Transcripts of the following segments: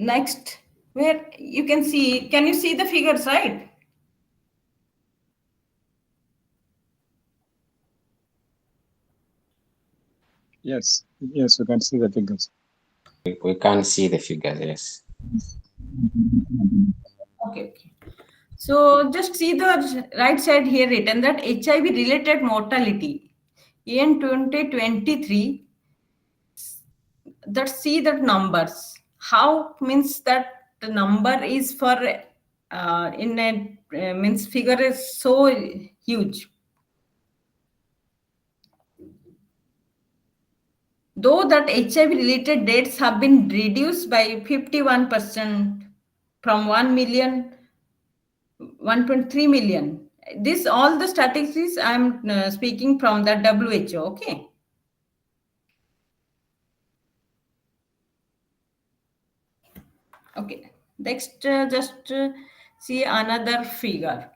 Next, where you can you see the figures, right? Yes, yes, we can see the figures. We can't see the figures, yes. Okay. So just see the right side here written that HIV related mortality in 2023, that see that numbers. How means that the number is for in a means figure is so huge. Though that HIV related deaths have been reduced by 51% from 1 million 1.3 million. This all the statistics I'm speaking from the WHO. Okay. Okay. Next, just see another figure.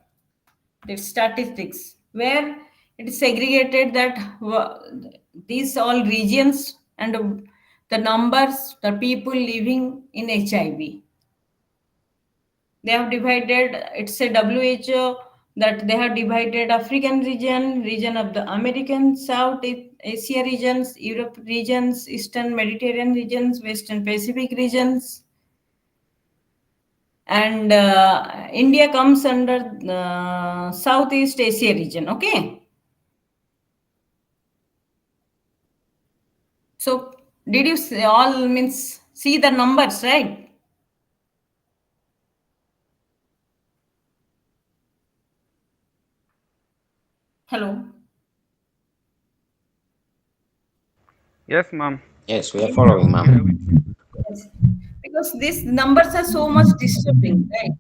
The statistics where it is segregated that these all regions and the numbers, the people living in HIV. They have divided, it's a WHO that they have divided African region of the American, South Asia regions, Europe regions, Eastern Mediterranean regions, Western Pacific regions, and India comes under Southeast Asia region. Okay. So did you all means see the numbers, right? Hello. Yes, ma'am. Yes, we are following, ma'am. Yes. Because these numbers are so much disturbing, right?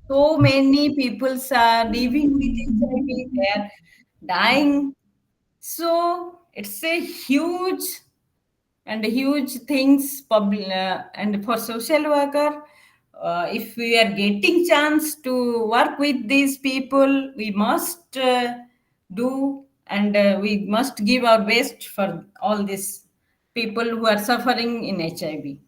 So many people are living with HIV, they are dying. So it's a huge and huge things and for social worker. If we are getting chance to work with these people, we must do and we must give our best for all these people who are suffering in HIV.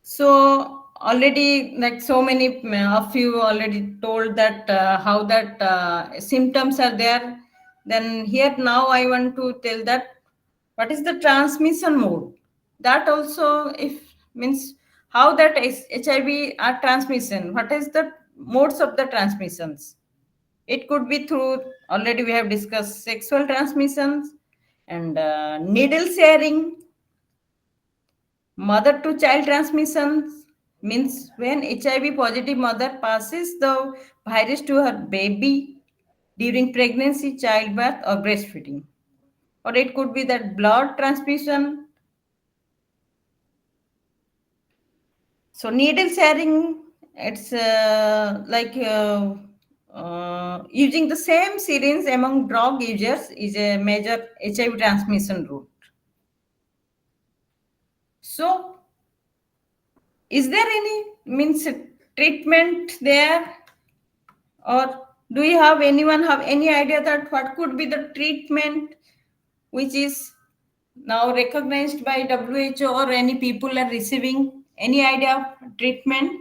So already, like so many of you already told that how that symptoms are there. Then here now I want to tell that what is the transmission mode. That also if means how that HIV are transmission. What is the modes of the transmissions? It could be through already we have discussed sexual transmissions and needle sharing. Mother to child transmissions means when HIV positive mother passes the virus to her baby during pregnancy, childbirth, or breastfeeding. Or it could be that blood transfusion. So needle sharing, it's using the same syringe among drug users is a major HIV transmission route. So is there any means treatment there, or do you have anyone have any idea that what could be the treatment which is now recognized by WHO or any people are receiving any idea of treatment?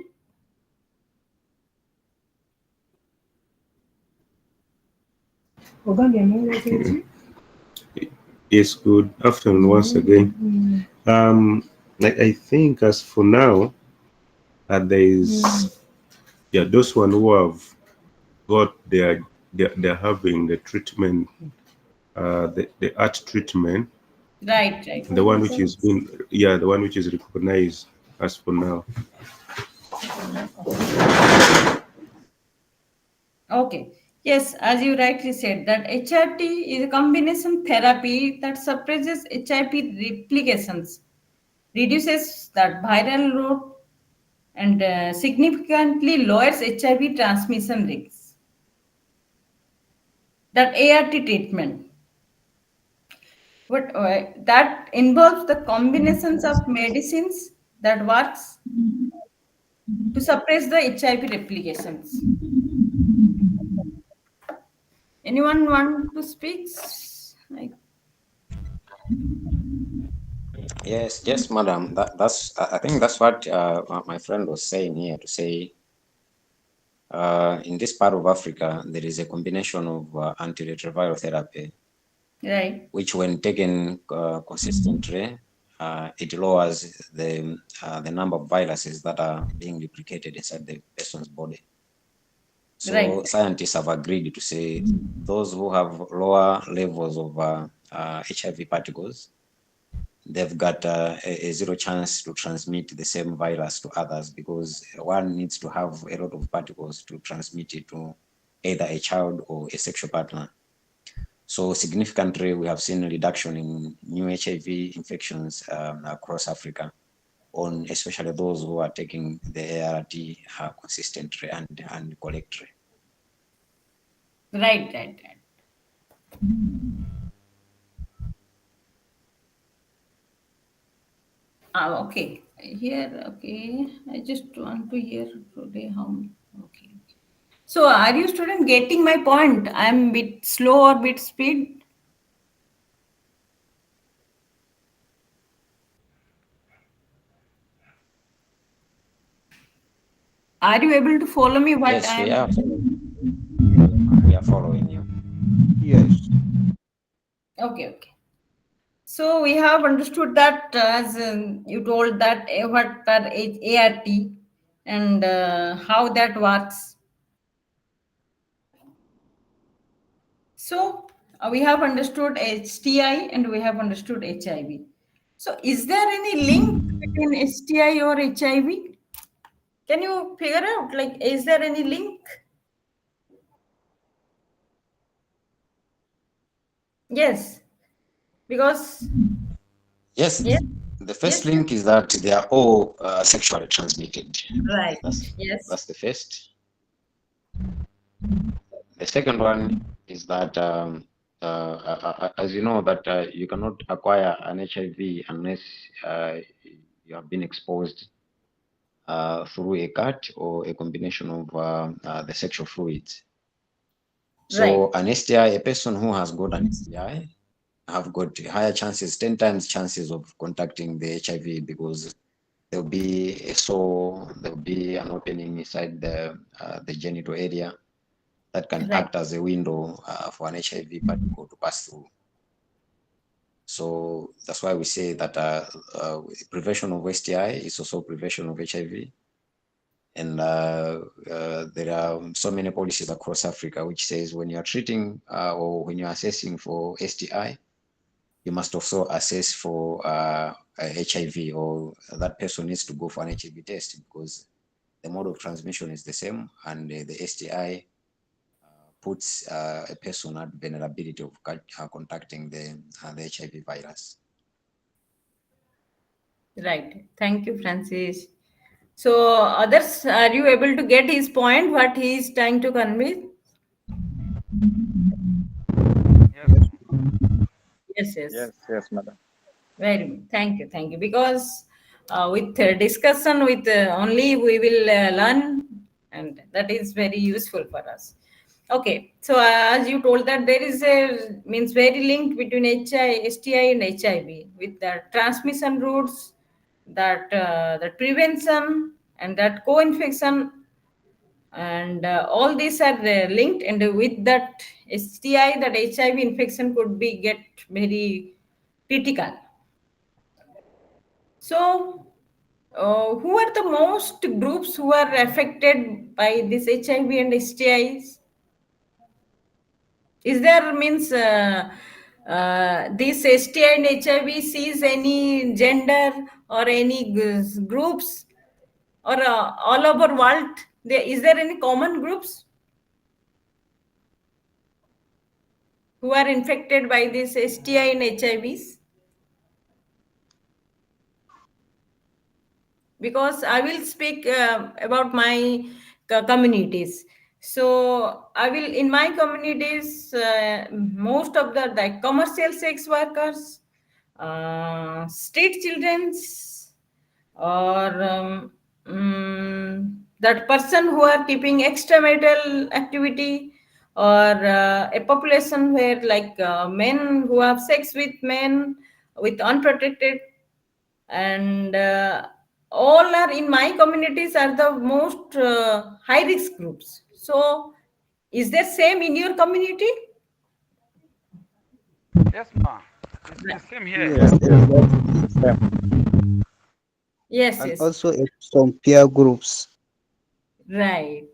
Yes, good afternoon once again. I think as for now, there is those one who have got they're having the treatment, the art treatment, Right. the one which is being the one which is recognized as for now. Okay. Yes, as you rightly said, that HRT is a combination therapy that suppresses HIV replications, reduces that viral load, and significantly lowers HIV transmission risks. That ART treatment, that involves the combinations of medicines that works to suppress the HIV replications. Anyone want to speak? Like, Yes, madam. I think that's what my friend was saying here to say. In this part of Africa, there is a combination of antiretroviral therapy, Right. which, when taken consistently, it lowers the number of viruses that are being replicated inside the person's body. Right. So scientists have agreed to say those who have lower levels of HIV particles, they've got a zero chance to transmit the same virus to others, because one needs to have a lot of particles to transmit it to either a child or a sexual partner. So significantly, we have seen a reduction in new HIV infections across Africa, on especially those who are taking the ART consistently and correctly. Right. Right. Right. Okay. Here, okay. I just want to hear today how. Okay. So, are you student getting my point? I'm bit slow or bit speed. Are you able to follow me? What Yes, I'm. we are following you. Yes. Okay. Okay. So we have understood that as you told that what are ART and how that works. So we have understood STI and we have understood HIV. So is there any link between STI or HIV? Can you figure out, like, is there any link? Yes, because Yes, yes, the yes, first link is that they are all sexually transmitted. right, That's yes, that's the first. The second one is that, as you know, that you cannot acquire an HIV unless you have been exposed through a cut or a combination of the sexual fluids. right, So an STI, a person who has got an STI, have got higher chances, 10 times chances of contacting the HIV, because there'll be a sore, there'll be an opening inside the genital area that can right, act as a window for an HIV particle to pass through. So that's why we say that prevention of STI is also prevention of HIV. And there are so many policies across Africa which says when you are treating or when you are assessing for STI, you must also assess for HIV, or that person needs to go for an HIV test, because the mode of transmission is the same, and the STI puts a person at vulnerability of contacting the HIV virus. right. Thank you, Francis. So, others, are you able to get his point, what he is trying to convey? Yes. Yes, yes. Yes, yes, madam. Very good. Thank you. Because with discussion, with only we will learn, and that is very useful for us. Okay, so as you told that there is a means very linked between STI and HIV with the transmission routes, that that prevention and that co-infection, and all these are linked, and with that STI, that HIV infection could be get very critical. So who are the most groups who are affected by this HIV and STIs? Is there means this STI and HIV sees any gender or any groups, or all over world? Is there any common groups who are infected by this STI and HIVs? Because I will speak about my communities. So I will, in my communities, most of the commercial sex workers, street childrens, or that person who are keeping extramarital activity, or a population where like men who have sex with men with unprotected. and all are in my communities are the most high risk groups. So is there same in your community? Yes, ma. It's the same here. Right. Yes, exactly. Yeah. Yes, And yes, also some peer groups. right.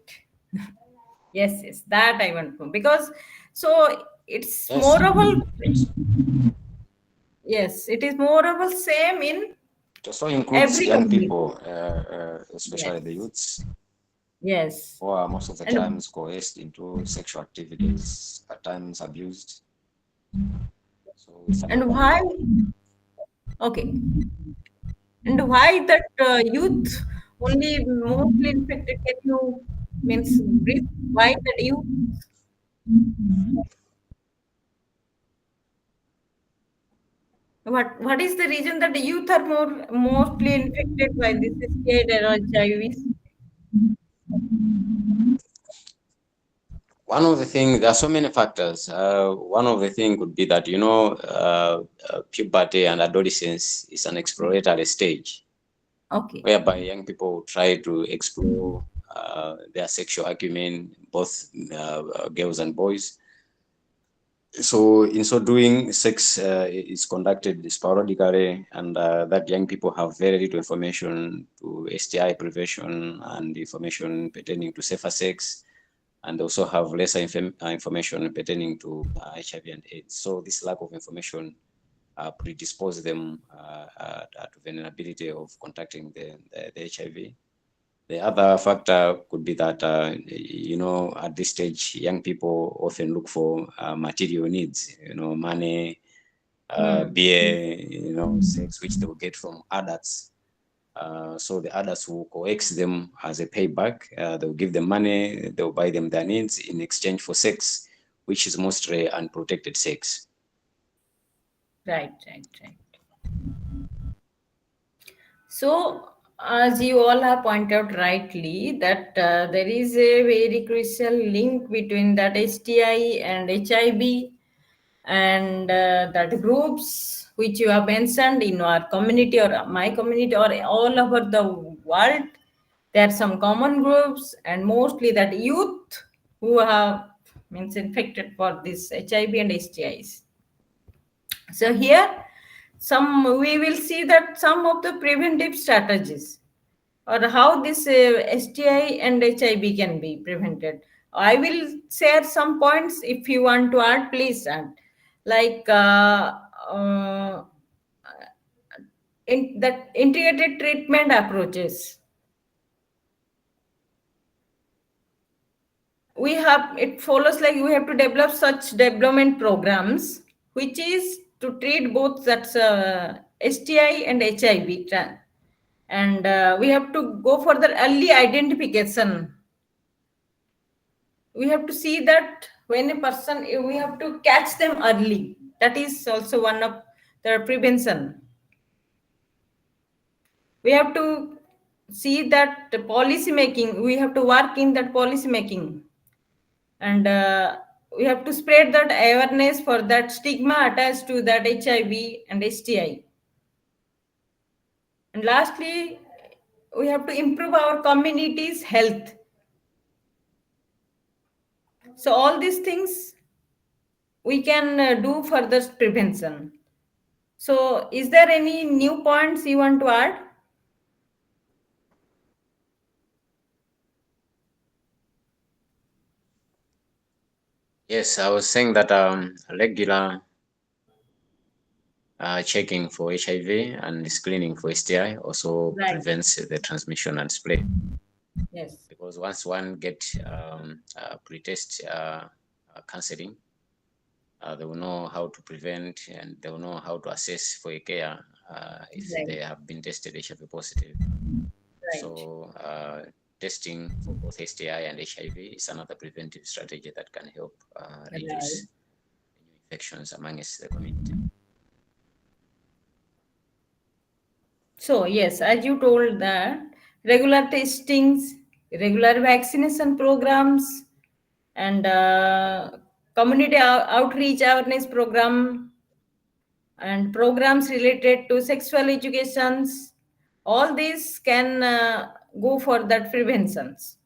Yes, yes, that I want to, because so it's Yes. more of a, Yes. yes, it is more of a same in It also includes every young community. people, especially the Yes, youths, yes, who are most of the and times coerced into sexual activities, at times abused. So it's and another why? layer. Okay, and why that youth only mostly infected? Can you means brief why that youth? What is the reason that the youth are more mostly infected by this STI or HIVs? One of the things, there are so many factors. One of the things could be that, puberty and adolescence is an exploratory stage Okay, whereby young people try to explore their sexual acumen, both girls and boys. So in so doing, sex is conducted sporadically, and that young people have very little information to STI prevention and information pertaining to safer sex, and also have lesser information pertaining to HIV and AIDS. So this lack of information predispose them to vulnerability of contacting the HIV. The other factor could be that, at this stage, young people often look for material needs, money, hmm. beer, sex, which they will get from adults. So the adults will coax them as a payback. They'll give them money, they'll buy them their needs in exchange for sex, which is mostly unprotected sex. Right, right, right. So, as you all have pointed out rightly, that there is a very crucial link between that STI and HIV, and that groups which you have mentioned in our community or my community or all over the world, there are some common groups, and mostly that youth who have means infected for this HIV and STIs. So here, some we will see that some of the preventive strategies or how this STI and HIV can be prevented. I will share some points. If you want to add, please add. Like uh, in that integrated treatment approaches, we have it follows like we have to develop such development programs which is to treat both that's STI and HIV, and we have to go for the early identification. We have to see that when a person, we have to catch them early. That is also one of the prevention. We have to see that the policy making, we have to work in that policy making, and we have to spread that awareness for that stigma attached to that HIV and STI. And lastly, we have to improve our community's health. So all these things we can do for this prevention. So is there any new points you want to add? Yes, I was saying that regular checking for HIV and screening for STI also Right. prevents the transmission and spread. Yes. Because once one get pre-test counseling, they will know how to prevent and they will know how to assess for a care if Right. they have been tested HIV positive. Right. So testing for both STI and HIV is another preventive strategy that can help Right. reduce new infections amongst the community. So yes, as you told that regular testings, regular vaccination programs, and community outreach awareness program and programs related to sexual educations, all these can go for that preventions.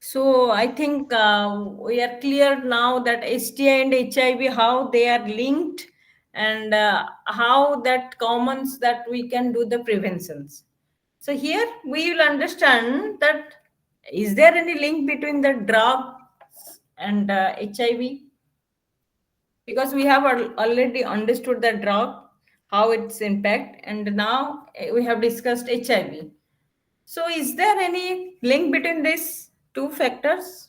So I think we are clear now that STI and HIV, how they are linked, and how that commons that we can do the preventions. So here we will understand that is there any link between the drugs and HIV? Because we have already understood the drug, how its impact, and now we have discussed HIV. So is there any link between these two factors?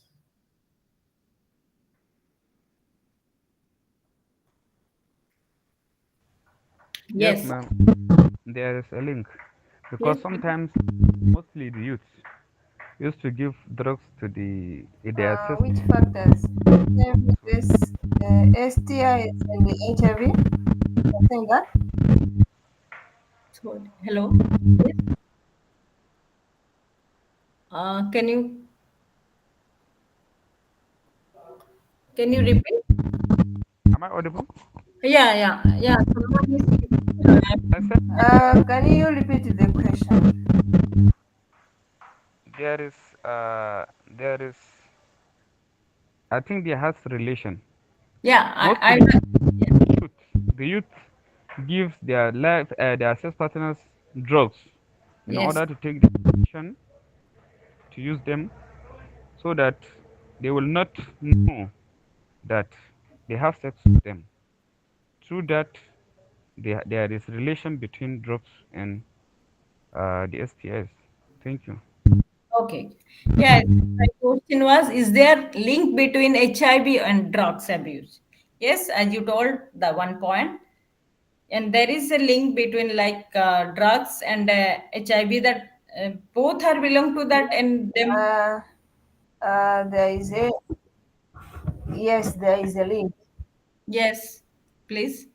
Yes, Yes. ma'am. There is a link Yes. because sometimes, mostly the youth used to give drugs to their sisters. Which factors? This STI and the HIV? I think that. So, hello. Yes. Can you repeat? Am I audible? Yeah, yeah, yeah. Someone is I said Can you repeat the question? there is there is I think there has relation. yeah, Mostly yeah, youth, the youth gives their sex partners drugs in yes. order to take the decision to use them so that they will not know that they have sex with them. Through that, there is relation between drugs and the STIs. Thank you. Okay. Yeah, my question was, is there link between HIV and drugs abuse? Yes, as you told the one point, and there is a link between like drugs and HIV, that both are belong to that and them. Uh, there is a yes, there is a link. Yes, please.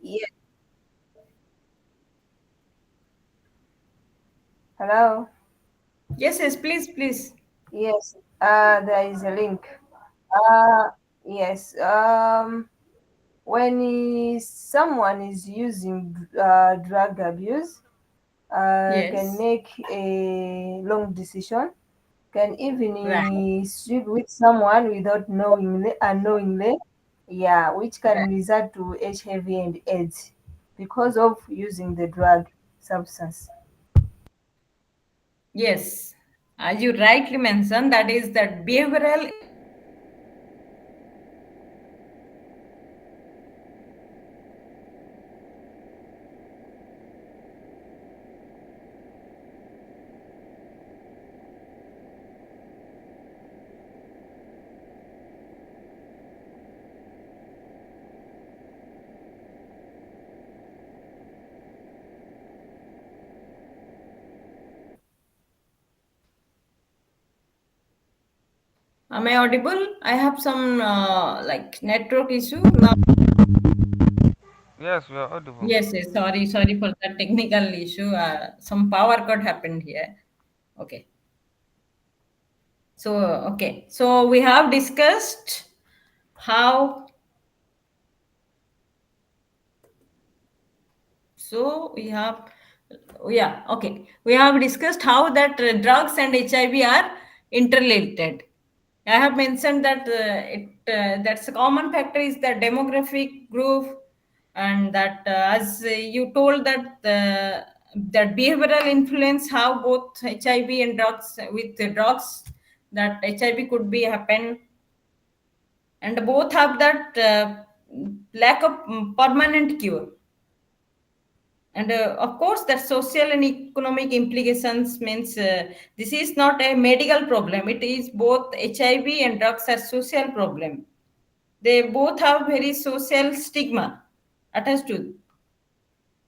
Yes. Hello. Yes, yes, please, please. Yes. There is a link. Uh, yes. When someone is using drug abuse, can Yes, make a long decision, can even right, sleep with someone without knowingly unknowingly, yeah, which can right. result to HIV and AIDS because of using the drug substance. Yes, as you rightly mentioned, that is that behavioral. Am I audible? I have some like network issue now. Yes, we are audible. Yes, yes. Sorry, sorry for that technical issue. Some power cut happened here. Okay. So, okay. So we have discussed how. So we have, yeah, okay. We have discussed how that drugs and HIV are interrelated. I have mentioned that that's a common factor is the demographic group, and that as you told that that behavioral influence how both HIV and drugs, with the drugs, that HIV could be happen, and both have that lack of permanent cure. And of course that social and economic implications means this is not a medical problem, it is both HIV and drugs are social problem. They both have very social stigma attached to.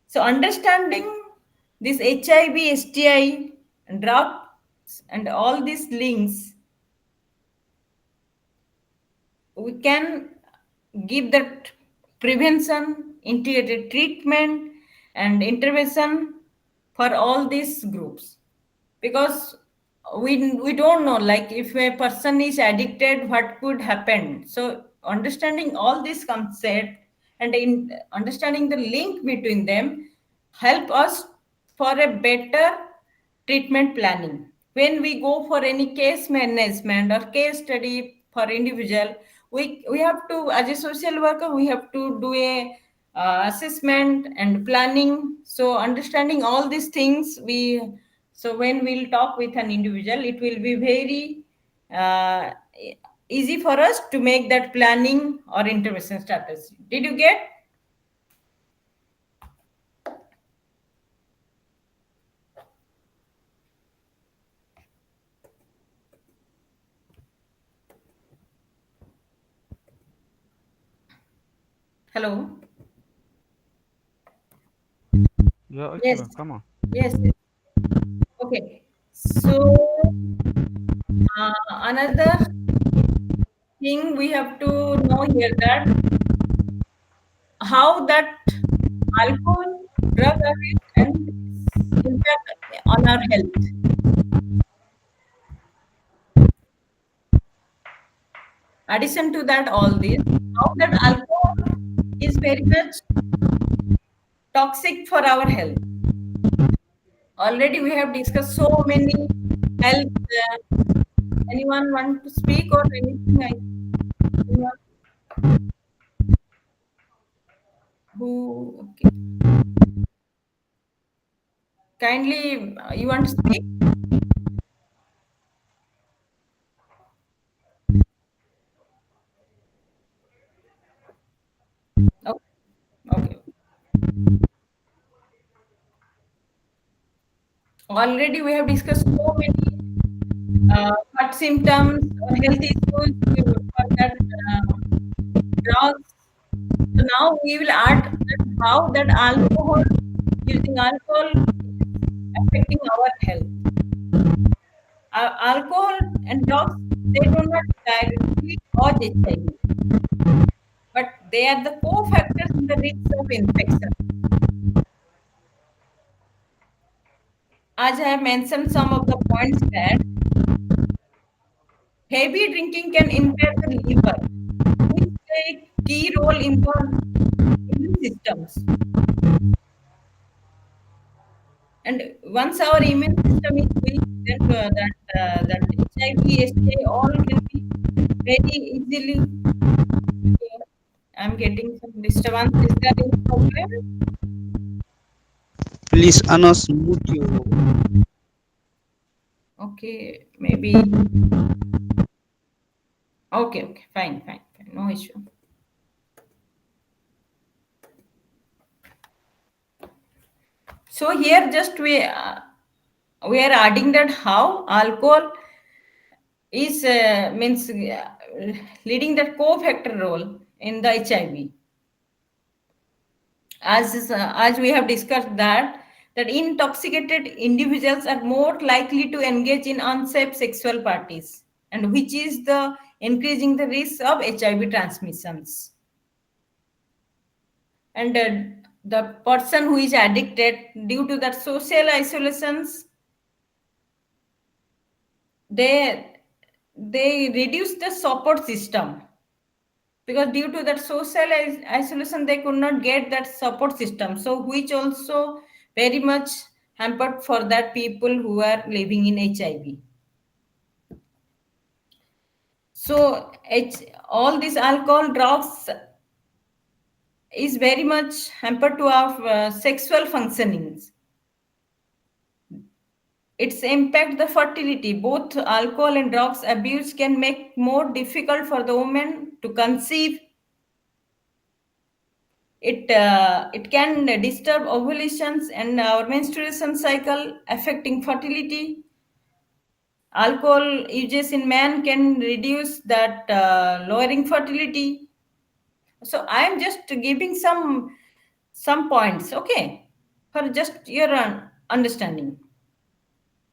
So understanding this HIV, STI, and drugs and all these links, we can give that prevention, integrated treatment, and intervention for all these groups. Because we don't know, like if a person is addicted, what could happen. So understanding all these concepts and in understanding the link between them help us for a better treatment planning. When we go for any case management or case study for individual, we have to, as a social worker, we have to do a assessment and planning. So understanding all these things, so when we'll talk with an individual, it will be very uh, easy for us to make that planning or intervention strategy. Did you get? Hello. Yeah, Yes. okay, come on. Yes. Yes. Okay. So another thing we have to know here that how that alcohol, drug abuse, and its impact on our health. Addition to that, all this, how that alcohol is very much toxic for our health. Already we have discussed so many health. Anyone want to speak or anything? Anyone who okay. Kindly, you want to speak? Okay. Okay. Already we have discussed so many heart symptoms or health issues for that drugs. So now we will add that how that alcohol, using alcohol is affecting our health. Alcohol and drugs, they do not directly cause HIV, but they are the co-factors in the risk of infection. As I have mentioned some of the points that heavy drinking can impair the liver, which play a key role in the immune systems. And once our immune system is weak, then that HIV, STI, all can be very easily. Okay, I'm getting some disturbance. Is there any problem? Please, Anos, mute you. Okay, maybe. Okay, okay, fine, fine, fine, no issue. So here just we are adding that how alcohol is means leading that co-factor role in the HIV. As we have discussed that intoxicated individuals are more likely to engage in unsafe sexual parties, and which is the increasing the risk of HIV transmissions. And the person who is addicted, due to that social isolations, they they reduce the support system, because due to that social isolation they could not get that support system, so which also very much hampered for that people who are living in HIV. So all these alcohol drugs is very much hampered to our sexual functionings. Its impact the fertility. Both alcohol and drugs abuse can make more difficult for the woman to conceive. It can disturb ovulations and our menstruation cycle, affecting fertility. Alcohol uses in man can reduce that, lowering fertility. So I am just giving some points, okay, for just your understanding.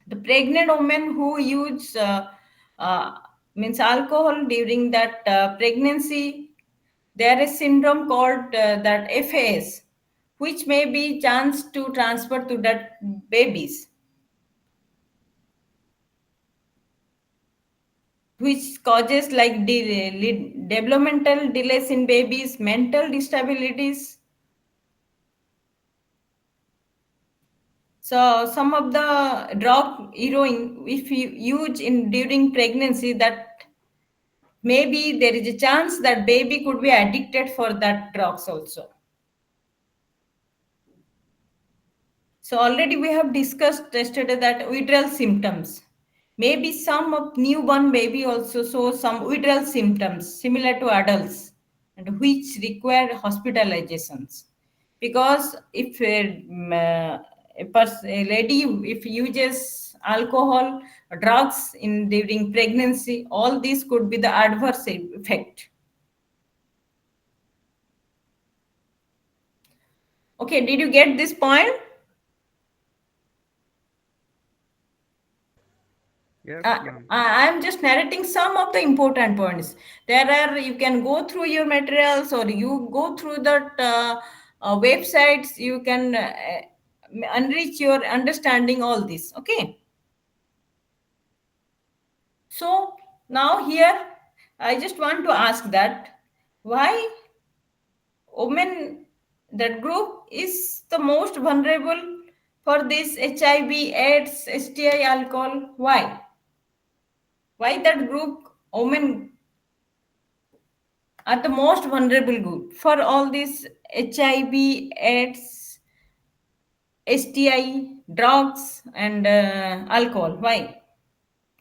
The pregnant women who use means alcohol during that pregnancy, there is syndrome called that FAS, which may be chance to transfer to that babies. which causes like developmental delays in babies, mental disabilities. So some of the drug heroin, if you use in during pregnancy, that maybe there is a chance that baby could be addicted for that drugs also. So already we have discussed yesterday that withdrawal symptoms. Maybe some of newborn baby also show some withdrawal symptoms similar to adults and which require hospitalizations. Because if a lady if uses alcohol, drugs in during pregnancy, all these could be the adverse effect. Okay, did you get this point? Yes, ma'am. I'm just narrating some of the important points. There are, you can go through your materials or you go through that websites, you can enrich your understanding all this. Okay. So now here, I just want to ask that why women, that group is the most vulnerable for this HIV, AIDS, STI, alcohol. Why? Why that group, women are the most vulnerable group for all this HIV, AIDS, STI, drugs, and alcohol? Why?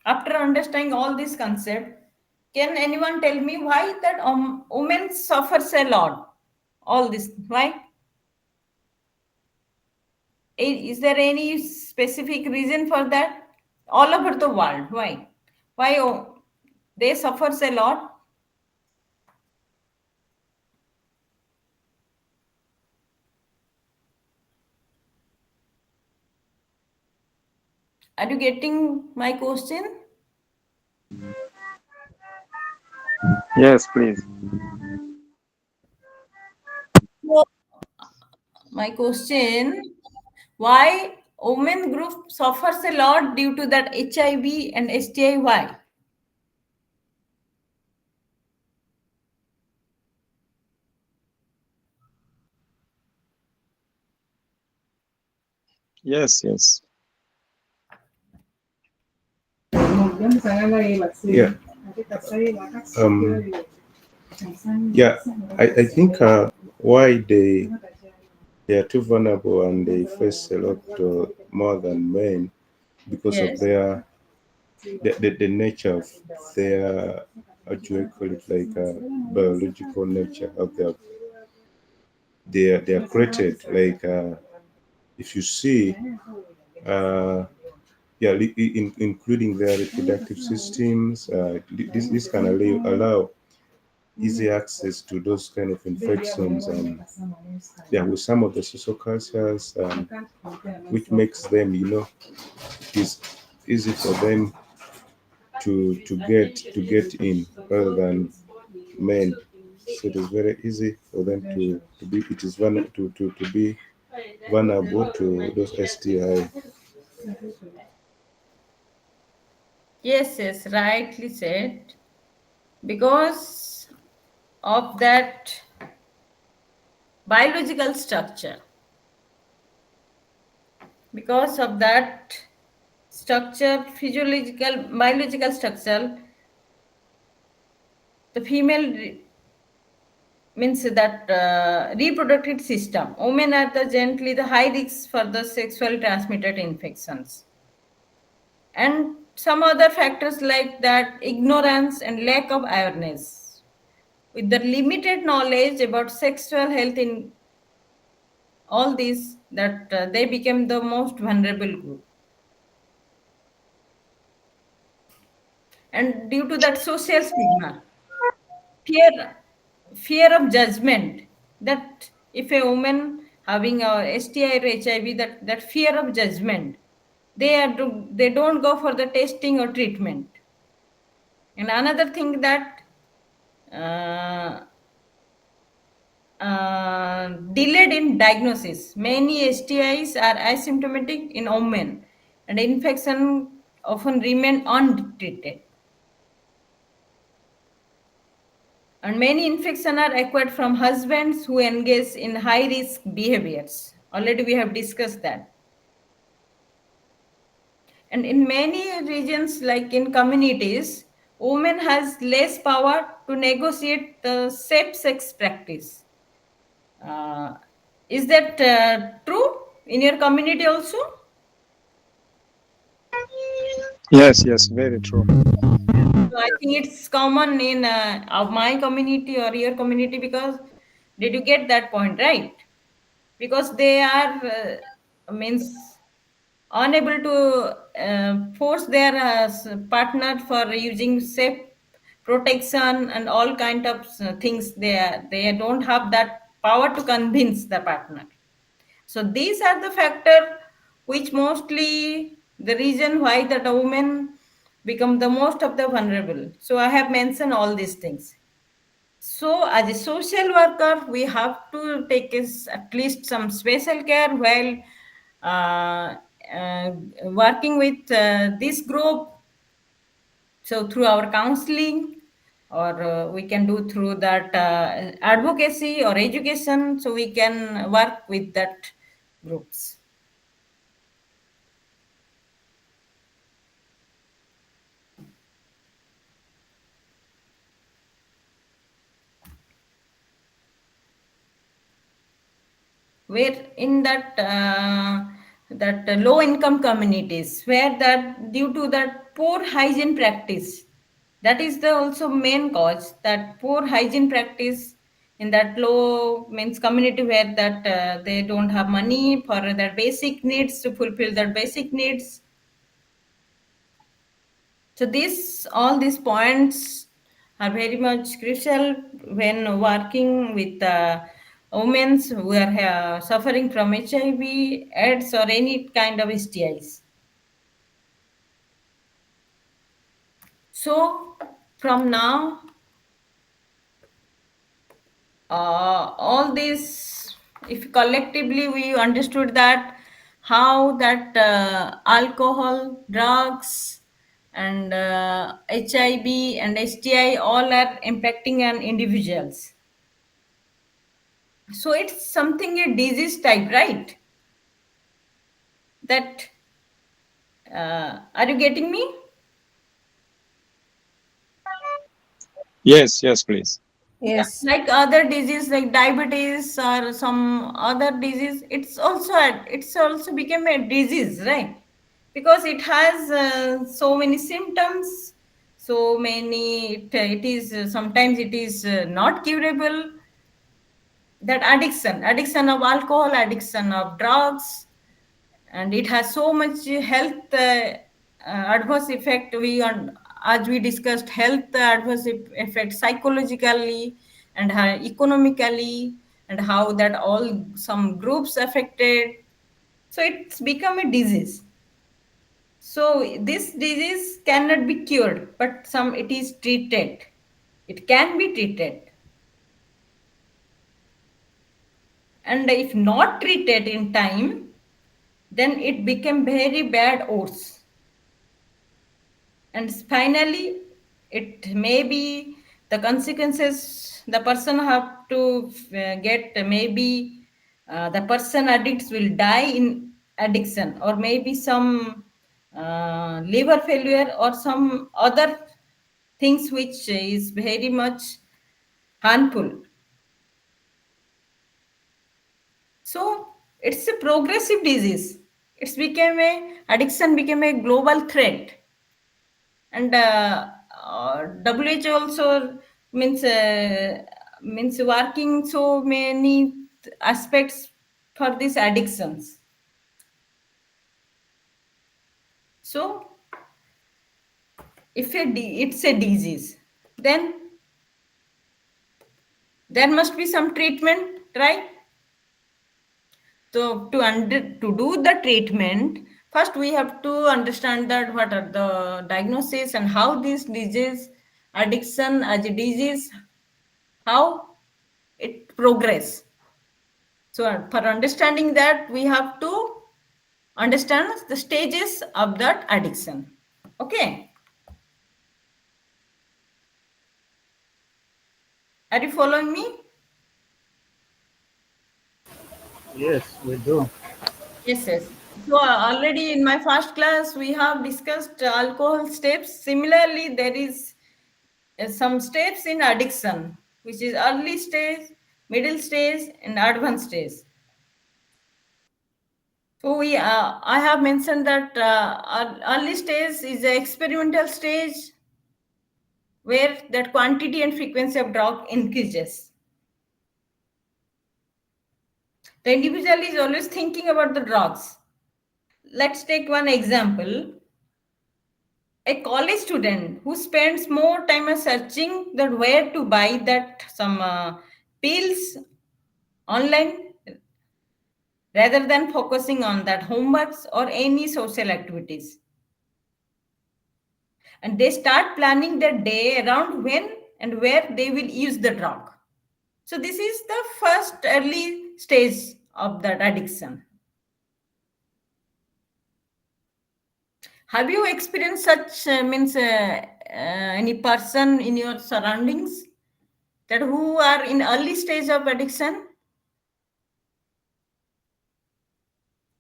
After understanding all this concept, can anyone tell me why that women suffers a lot? All this, why? Is there any specific reason for that? All over the world, why? Why they suffers a lot? Are you getting my question? Yes, please. So, my question, why women group suffers a lot due to that HIV and STI? Why? Yes, yes. Yeah. Yeah, I think why they are too vulnerable and they face a lot more than men because of Yes. the nature of their, how do you call it, like biological nature of their, they are created like if you see uh, yeah, including their reproductive systems, this can allow easy access to those kind of infections, and yeah, with some of the social cultures, which makes them, it is easy for them to get in rather than men. So it is very easy for them to be, it is to be vulnerable to those STI. Yes, yes, rightly said. Because of that biological structure, because of that structure, physiological, biological structure, the female means that reproductive system, women are the gently the high risk for the sexually transmitted infections, and some other factors like that ignorance and lack of awareness. With the limited knowledge about sexual health in all these, that they became the most vulnerable group. And due to that social stigma, fear, fear of judgment, that if a woman having a STI or HIV, that fear of judgment, they don't go for the testing or treatment. And another thing that uh, delayed in diagnosis. Many STIs are asymptomatic in women, and infection often remain untreated. And many infections are acquired from husbands who engage in high risk behaviors. Already we have discussed that. And in many regions, like in communities, women has less power to negotiate the safe sex practice. Uh, is that true in your community also? Yes, yes, very true. So I think it's common in my community or your community, because did you get that point right? Because they are means unable to force their partner for using safe protection and all kind of things. They don't have that power to convince the partner. So these are the factor which mostly the reason why that a woman become the most of the vulnerable. So I have mentioned all these things. So, as a social worker, we have to take at least some special care while uh, uh, working with this group. So, through our counseling, or we can do through that advocacy or education, so we can work with that groups. Where in that low income communities, where that due to that poor hygiene practice, that is the also main cause, that poor hygiene practice in that low means community, where that they don't have money for their basic needs, to fulfill their basic needs. So this all these points are very much crucial when working with women who are suffering from HIV, AIDS, or any kind of STIs. So from now, all this, if collectively we understood that how that alcohol, drugs, and HIV and STI all are impacting on individuals. So it's something a disease type, right? That are you getting me? Yes, yes, please. Yeah, Yes. like other disease like diabetes or some other disease, it's also become a disease, right? Because it has so many symptoms, so many. It is sometimes it is not curable. That addiction of alcohol, addiction of drugs, and it has so much health adverse effect. As we discussed, health adverse effect psychologically and economically, and how that all some groups affected. So it's become a disease. So this disease cannot be cured, but some it is treated. It can be treated, and if not treated in time, then it became very bad odds. And finally, it may be the consequences the person have to get. Maybe the person addicts will die in addiction, or maybe some liver failure or some other things which is very much harmful. So it's a progressive disease. It's became a addiction became a global threat. And WHO also means working so many aspects for these addictions. So if it's a disease, then there must be some treatment, right? So to do the treatment, first we have to understand that what are the diagnosis and how this disease, addiction as a disease, how it progress. So for understanding that, we have to understand the stages of that addiction. Okay. Are you following me? Yes, we do. Yes, yes. So already in my first class, we have discussed alcohol steps. Similarly, there is some steps in addiction, which is early stage, middle stage, and advanced stage. So I have mentioned that early stage is the experimental stage where that quantity and frequency of drug increases. The individual is always thinking about the drugs. Let's take one example. A college student who spends more time searching that where to buy that some pills online rather than focusing on that homeworks or any social activities. And they start planning their day around when and where they will use the drug. So this is the first early stage of that addiction. Have you experienced such any person in your surroundings that who are in early stage of addiction?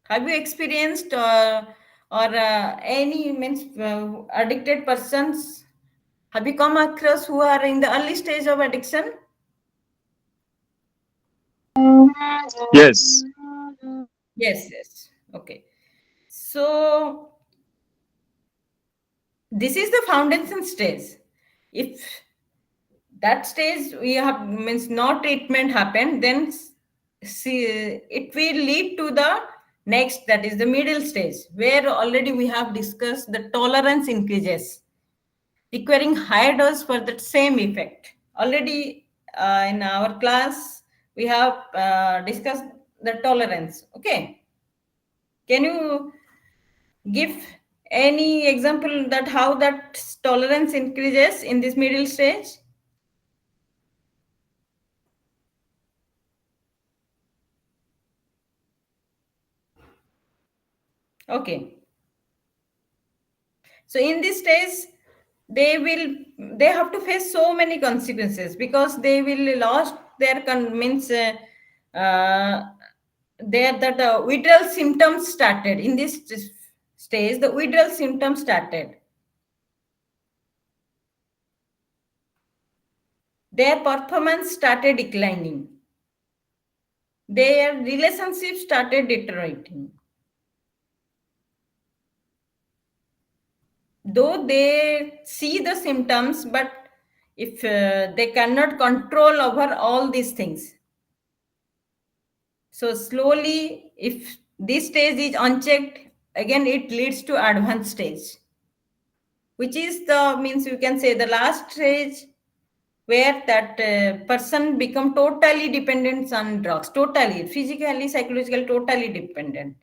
Have you experienced any addicted persons? Have you come across who are in the early stage of addiction? Yes. Yes, yes. Okay. So this is the foundation stage. If that stage we have means no treatment happen, then see, it will lead to the next, that is the middle stage, where already we have discussed the tolerance increases, requiring higher dose for the same effect. Already in our class we have discussed the tolerance. Okay, can you give any example that how that tolerance increases in this middle stage? Okay, so in this stage they have to face so many consequences because they will lost their means their that withdrawal symptoms started in this stage. The withdrawal symptoms started, their performance started declining, their relationships started deteriorating. Though they see the symptoms, but if they cannot control over all these things, so slowly if this stage is unchecked, again it leads to advanced stage, which is the means you can say the last stage, where that person become totally dependent on drugs, totally physically, psychologically, totally dependent.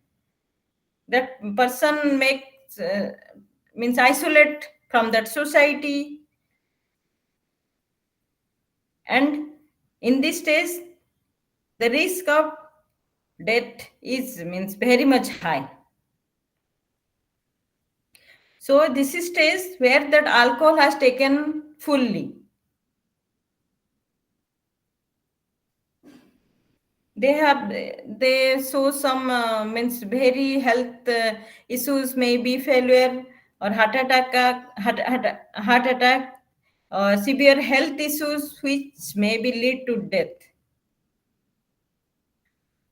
That person makes means isolate from that society, and in this stage the risk of death is means very much high. So this is stage where that alcohol has taken fully. They show some means very health issues, maybe failure or heart attack, severe health issues which maybe lead to death.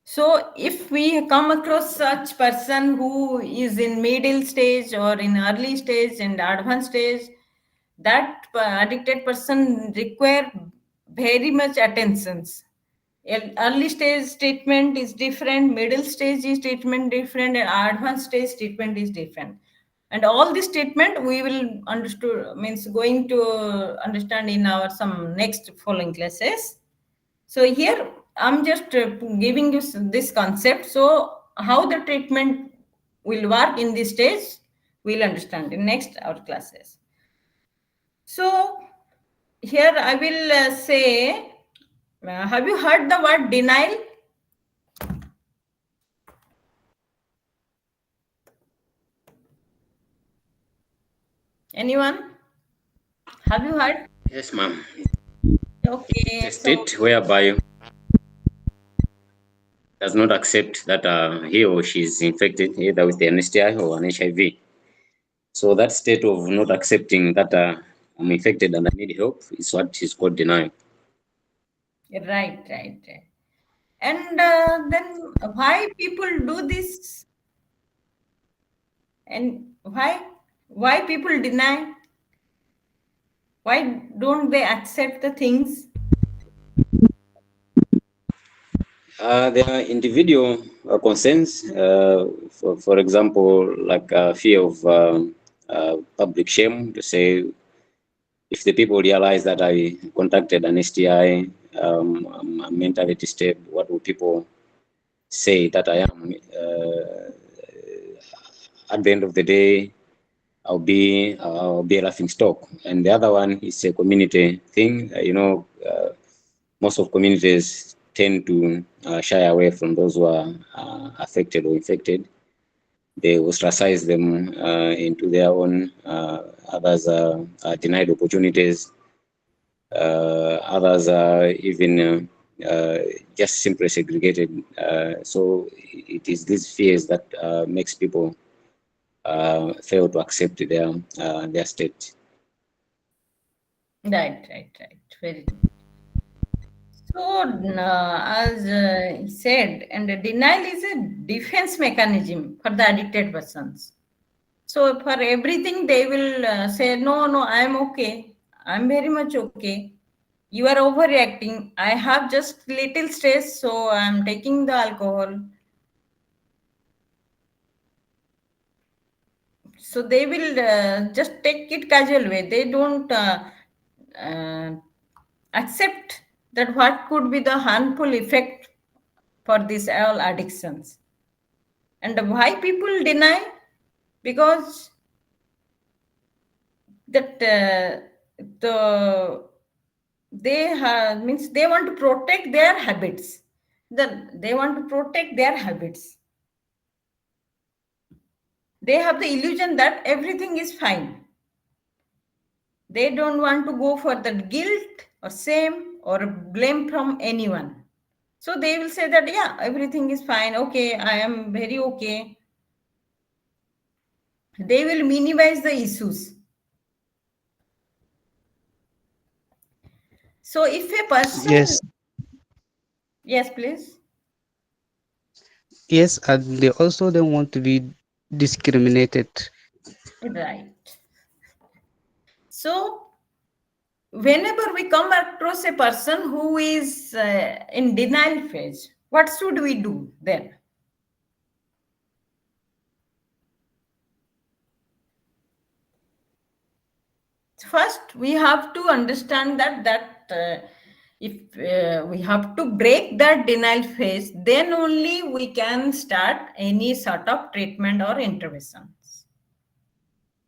So if we come across such person who is in middle stage or in early stage and advanced stage, that addicted person require very much attentions. Early stage treatment is different, middle stage is treatment different, and advanced stage treatment is different. And all this treatment we will understood means going to understand in our some next following classes. So here I'm just giving you this concept. So how the treatment will work in this stage, we'll understand in next our classes. So here I will say, have you heard the word denial? Anyone? Have you heard? Yes, ma'am. Okay, A so state whereby does not accept that he or she is infected either with an STI or an HIV. So that state of not accepting that I'm infected and I need help is what is called denial. right, right, right. And then why people do this, and why people deny? Why don't they accept the things? There are individual concerns, for example, like fear of public shame, to say if the people realize that I contacted an STI, I'm mentally disturbed, what will people say that I am? At the end of the day, I'll be a laughing stock. And the other one is a community thing. Most of communities tend to shy away from those who are affected or infected. They ostracize them into their own. Others are denied opportunities. Others are even just simply segregated. So it is these fears that makes people fail to accept their state. Right, right, right. Very good. So, as he said, and denial is a defense mechanism for the addicted persons. So, for everything, they will say, no, no, I am okay. I'm very much okay. You are overreacting. I have just little stress, so I'm taking the alcohol. So, they will just take it casual way. They don't uh, accept that what could be the harmful effect for these all addictions. And why people deny? Because that the they have means they want to protect their habits. Then they want to protect their habits. They have the illusion that everything is fine. They don't want to go for the guilt or shame or blame from anyone. So they will say that, yeah, everything is fine. Okay, I am very okay. They will minimize the issues. So if a person, Yes, yes, please. yes, and they also don't want to be discriminated. Right. So whenever we come across a person who is in denial phase, what should we do then? First, we have to understand that if we have to break that denial phase, then only we can start any sort of treatment or interventions.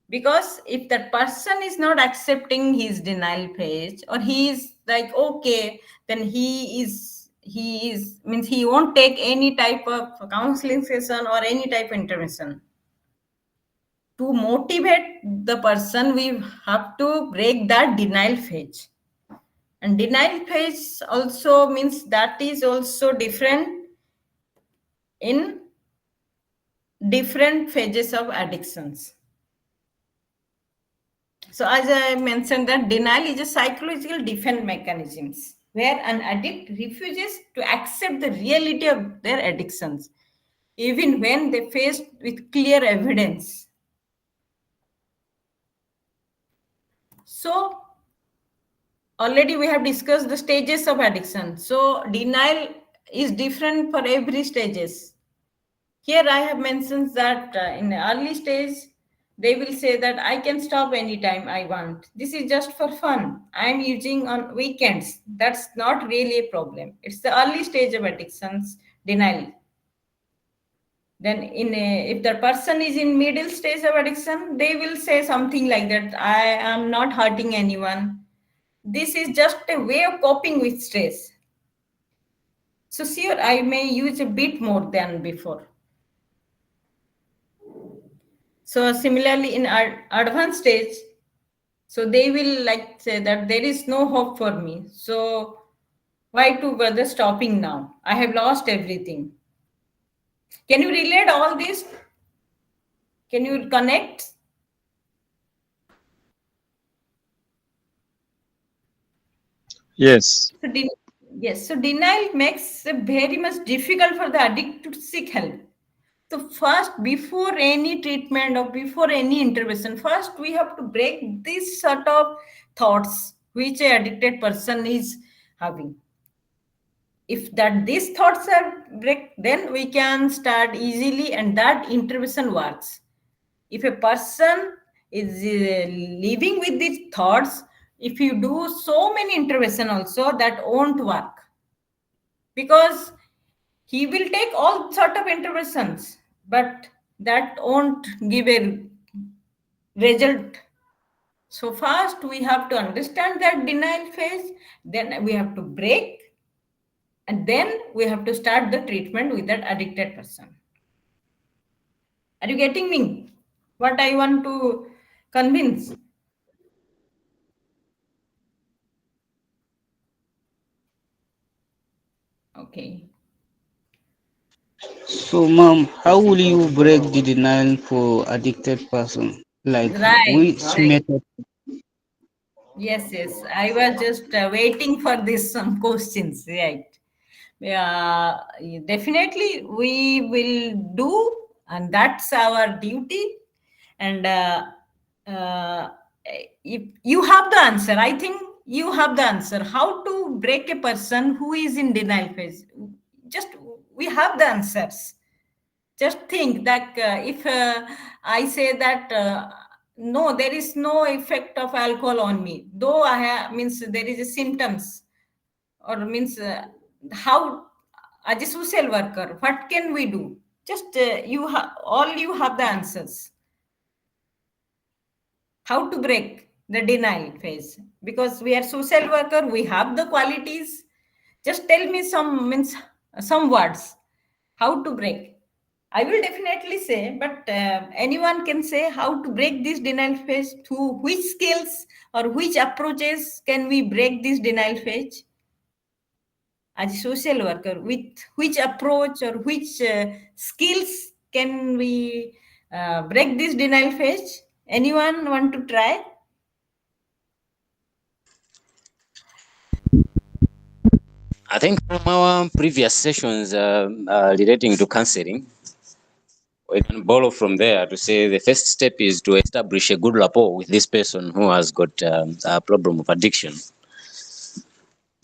Because if that person is not accepting his denial phase, or he is like okay, then he is means he won't take any type of counseling session or any type of intervention. To motivate the person, we have to break that denial phase. And denial phase also means that is also different in different phases of addictions. So as I mentioned, that denial is a psychological defense mechanisms where an addict refuses to accept the reality of their addictions, even when they faced with clear evidence. So already we have discussed the stages of addiction. So denial is different for every stages. Here I have mentioned that in the early stage, they will say that I can stop anytime I want. This is just for fun. I am using on weekends. That's not really a problem. It's the early stage of addictions denial. Then if the person is in middle stage of addiction, they will say something like that, I am not hurting anyone. This is just a way of coping with stress. So sure, I may use a bit more than before. So similarly, in our advanced stage, So they will like say that there is no hope for me. So why to bother stopping now? I have lost everything. Can you relate all this? Can you connect? Yes. So yes, so denial makes it very much difficult for the addict to seek help. So first, before any treatment or before any intervention, first we have to break this sort of thoughts which a addicted person is having. If that these thoughts are break, then we can start easily, and that intervention works. If a person is living with these thoughts, if you do so many intervention also, that won't work, because he will take all sort of interventions, but that won't give a result. So first we have to understand that denial phase, then we have to break, and then we have to start the treatment with that addicted person. Are you getting me, what I want to convince? Okay. So, mom, how will you break the denial for addicted person? Like Right, which right. method? Yes, yes. I was just waiting for this some questions. Right. Yeah, definitely we will do, and that's our duty. And uh, if you have the answer, I think you have the answer. How to break a person who is in denial phase? Just we have the answers. Just think that if I say that no, there is no effect of alcohol on me, though I have, means there is a symptoms, or means how, as a social worker, what can we do? Just you have all, you have the answers. How to break the denial phase, because we are social worker, we have the qualities. Just tell me some, means some words, how to break. I will definitely say, but anyone can say how to break this denial phase. Through which skills or which approaches can we break this denial phase? As a social worker, with which approach or which skills can we break this denial phase? Anyone want to try? I think from our previous sessions relating to counseling, we can borrow from there to say the first step is to establish a good rapport with this person who has got a problem of addiction.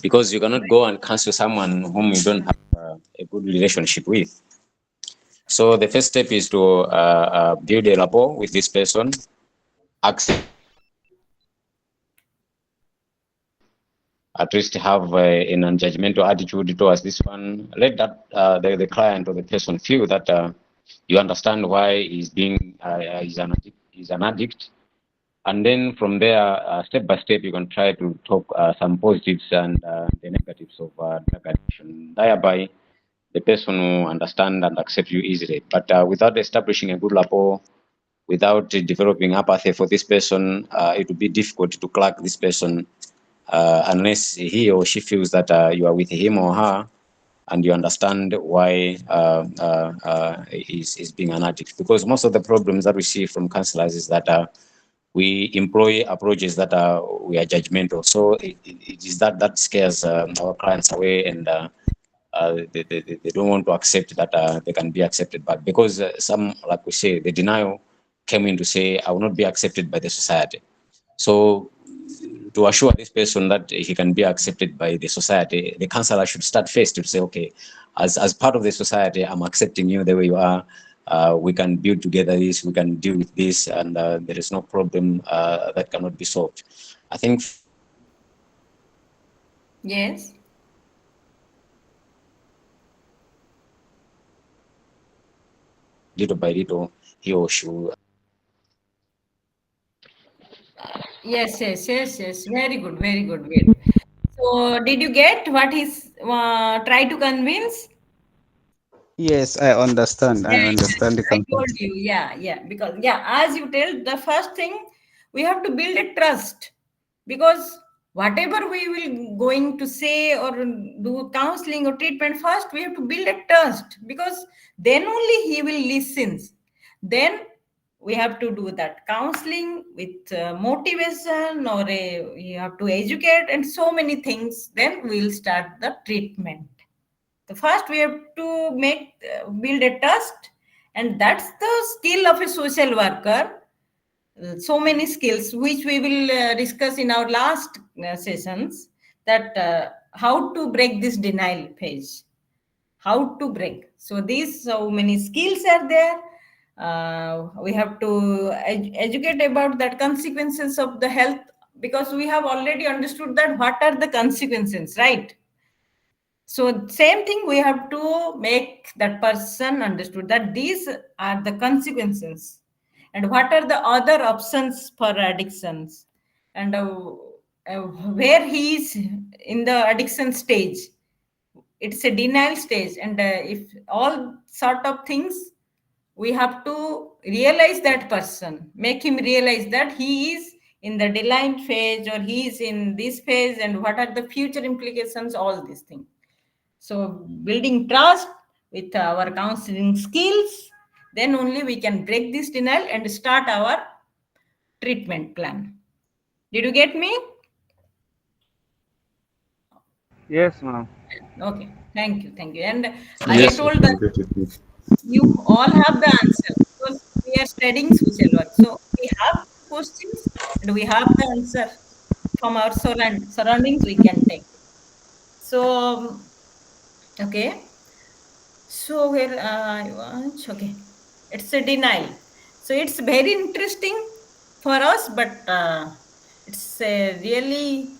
Because you cannot go and counsel someone whom you don't have a good relationship with. So the first step is to build a rapport with this person, accept, at least have a non-judgmental attitude towards this one. Let that the client or the person feel that you understand why he's being he's an addict, and then from there, step by step, you can try to talk some positives and the negatives of drug addiction. Thereby, the person will understand and accept you easily. But without establishing a good rapport, without developing apathy for this person, it would be difficult to crack this person unless he or she feels that you are with him or her and you understand why is being an addict. Because most of the problems that we see from counselors is that we employ approaches that we are judgmental. So it is that scares our clients away, and they don't want to accept that they can be accepted back, because some, like we say, the denial came in to say, I will not be accepted by the society. So to assure this person that he can be accepted by the society, the counselor should start first to say, okay, as part of the society, I'm accepting you the way you are. We can build together this, we can deal with this, and there is no problem that cannot be solved. I think Yes. little by little, he or she will. Yes, yes, yes, yes. Very good, very good. Great. So, did you get what he's try to convince? Yes, I understand. Yeah, I understand the I told concept. you. Yeah, yeah. Because yeah, as you tell, the first thing we have to build a trust, because whatever we will going to say or do counseling or treatment, first we have to build a trust, because then only he will listen. Then we have to do that counseling with motivation, or you have to educate and so many things, then we'll start the treatment. The first we have to make build a trust, and that's the skill of a social worker. So many skills which we will discuss in our last sessions, that how to break this denial phase, how to break. So these so many skills are there. We have to educate about that consequences of the health, because we have already understood that what are the consequences, right? So same thing, we have to make that person understood that these are the consequences, and what are the other options for addictions, and where he is in the addiction stage. It's a denial stage, and if all sort of things, we have to realize that person, make him realize that he is in the denial phase, or he is in this phase, and what are the future implications, all these things. So building trust with our counseling skills, then only we can break this denial and start our treatment plan. Did you get me? Yes, ma'am. Okay, thank you. And as I Yes, Yes. I told that can get it. you all have the answer, because we are studying social work. So we have questions and we have the answer from our surroundings we can take. So okay. So where I watch, okay, it's a denial. So it's very interesting for us, but it's a really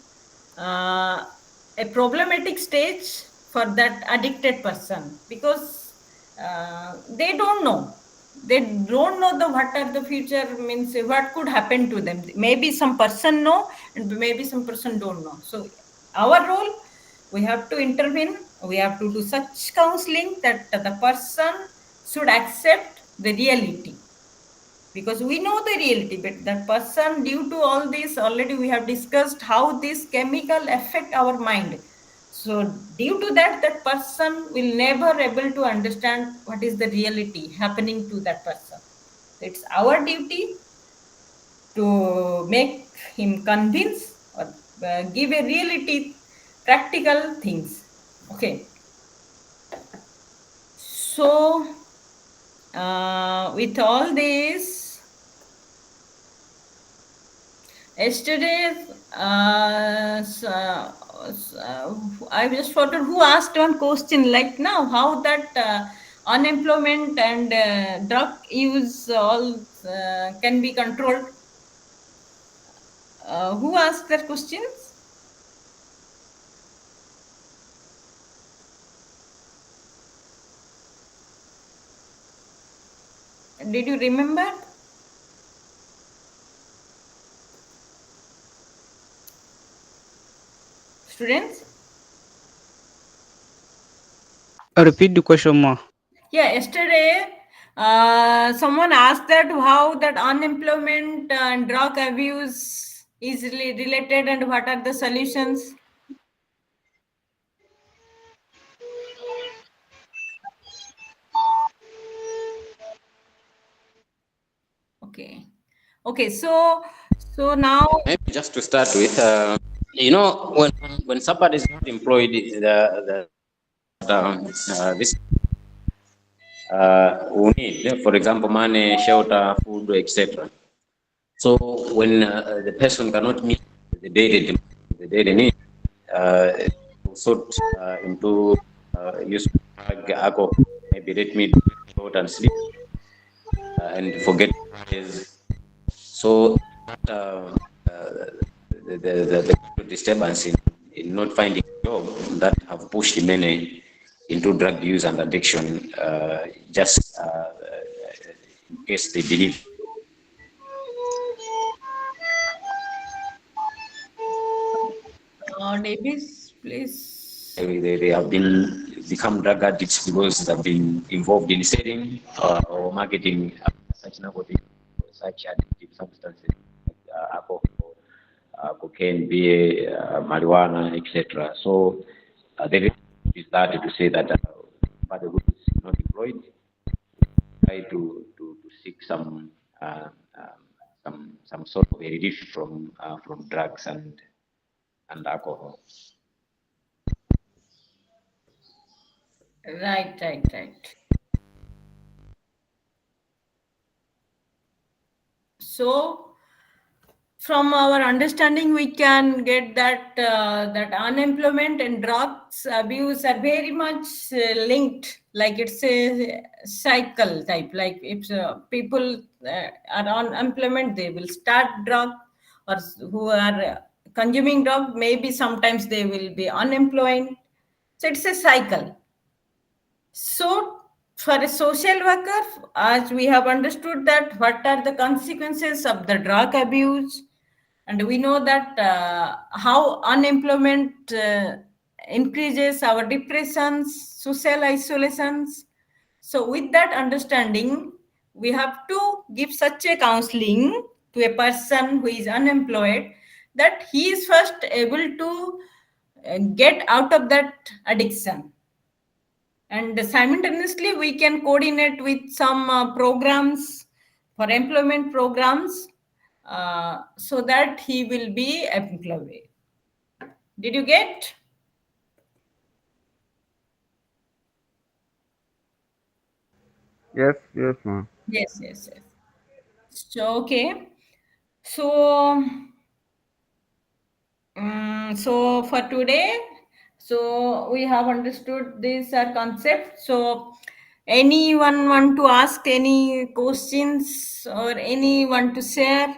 a problematic stage for that addicted person, because they don't know. They don't know the what are the future means, what could happen to them. Maybe some person know, and maybe some person don't know. So our role, we have to intervene, we have to do such counseling that the person should accept the reality, because we know the reality, but that person, due to all this, already we have discussed how this chemical affect our mind. So due to that, that person will never able to understand what is the reality happening to that person. It's our duty to make him convince, or give a reality, practical things. Okay. So with all this, yesterday, I just forgot who asked one question, like now how that unemployment and drug use all can be controlled. Who asked that questions? Did you remember? Students? Repeat the question, ma. Yeah, yesterday someone asked that how that unemployment and drug abuse is related, and what are the solutions. Okay. Okay, so now Maybe just to start with, you know, when somebody is not employed, this we need, for example, money, shelter, food, etc. So when the person cannot meet the daily need, uh, sort into use of drug, alcohol, maybe let me out and sleep and forget days. So uh, the disturbance in not finding a job that have pushed many into drug use and addiction, just in case they believe Davis, please. they have become drug addicts because they've been involved in selling or marketing such narcotics or such addictive substances. alcohol, cocaine, beer, marijuana, etc. So there is that to say that but the group is not employed, try to seek some sort of a relief from drugs and alcohol. Right, right, right. So, from our understanding, we can get that that unemployment and drugs abuse are very much linked. Like it's a cycle type. Like if people are on unemployment, they will start drug, or who are consuming drug, maybe sometimes they will be unemployed. So it's a cycle. So, for a social worker, as we have understood that what are the consequences of the drug abuse, and we know that how unemployment increases our depressions, social isolations. So, with that understanding, we have to give such a counseling to a person who is unemployed that he is first able to get out of that addiction, and simultaneously we can coordinate with some programs for employment programs, so that he will be employed. Did you get? Yes, yes, ma'am. Yes, yes, yes. So okay, so so for today, so we have understood these are concepts. So anyone want to ask any questions or anyone to share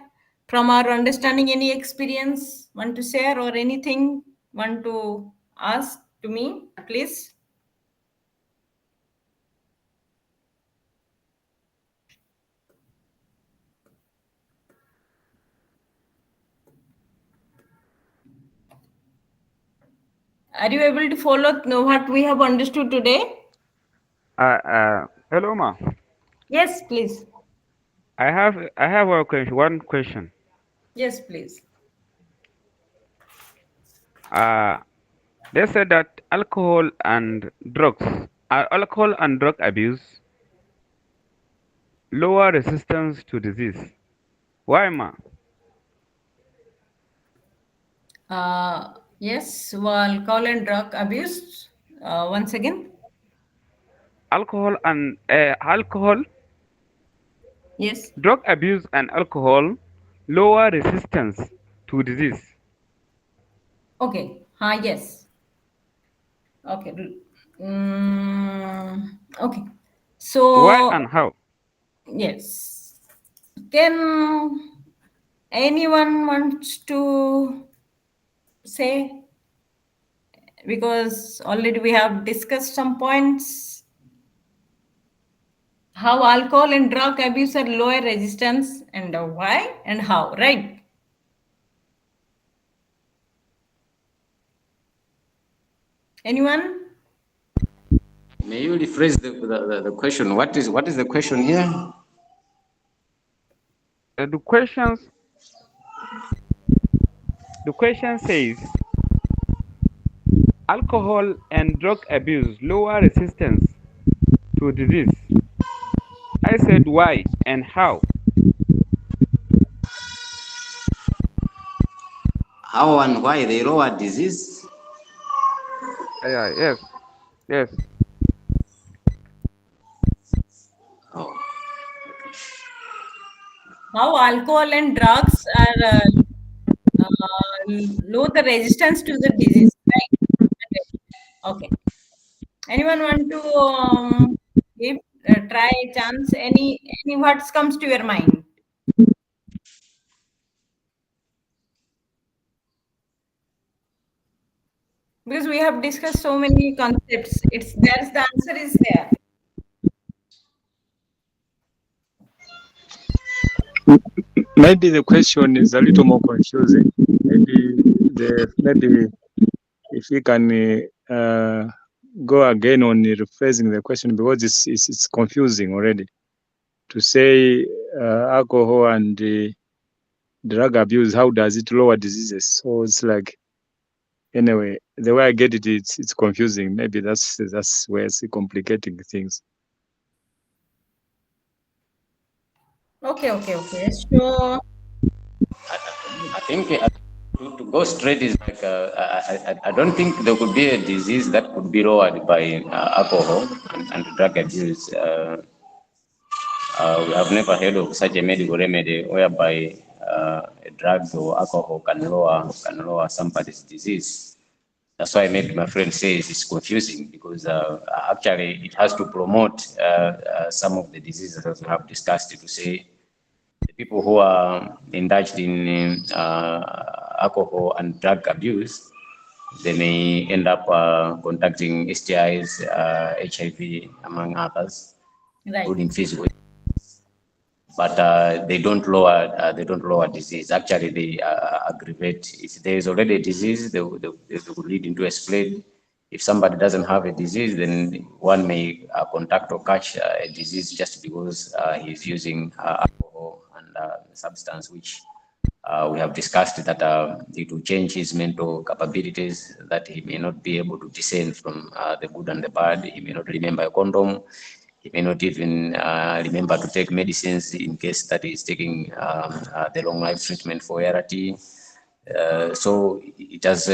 from our understanding, any experience want to share or anything want to ask to me, please? Are you able to follow what we have understood today? Hello, ma. Yes, please. I have a question. One question. Yes, please. Uh, they said that alcohol and drug abuse lower resistance to disease. Why, ma? Yes, well, alcohol and drug abuse. Once again. Alcohol, Yes. drug abuse, and alcohol lower resistance to disease. Okay. Yes. Okay. Okay. Why So, and how? yes. Can anyone wants to say? Because already we have discussed some points, how alcohol and drug abuse are lower resistance, and why and how, right? Anyone? May you rephrase the question? What is the question here? The question says alcohol and drug abuse lower resistance to disease. I said why and how. How and why they lower disease? Yeah, yes, yes. Oh, How alcohol and drugs are low the resistance to the disease, right? Okay. Anyone want to give try chance? Any what comes to your mind? Because we have discussed so many concepts. It's there's the answer is there. Maybe the question is a little more confusing. Maybe if we can go again on rephrasing the question, because it's confusing already to say alcohol and drug abuse, how does it lower diseases? So it's like, anyway, the way I get it, it's confusing. Maybe that's where it's complicating things. Okay. So I think to go straight is like I don't think there could be a disease that could be lowered by alcohol and drug abuse. We have never heard of such a medical remedy whereby a drug or alcohol can lower somebody's disease. That's why maybe my friend says it's confusing because actually it has to promote some of the diseases that we have discussed to say the people who are indulged in alcohol and drug abuse, they may end up contacting STIs, HIV, among others, right. including physical. But they don't lower disease. Actually, they aggravate. If there is already a disease, they will lead into a spread. If somebody doesn't have a disease, then one may contact or catch a disease just because he's using alcohol and substance, which we have discussed that it will change his mental capabilities, that he may not be able to discern from the good and the bad. He may not remember a condom. He may not even remember to take medicines in case that he's taking the long life treatment for ART. So it has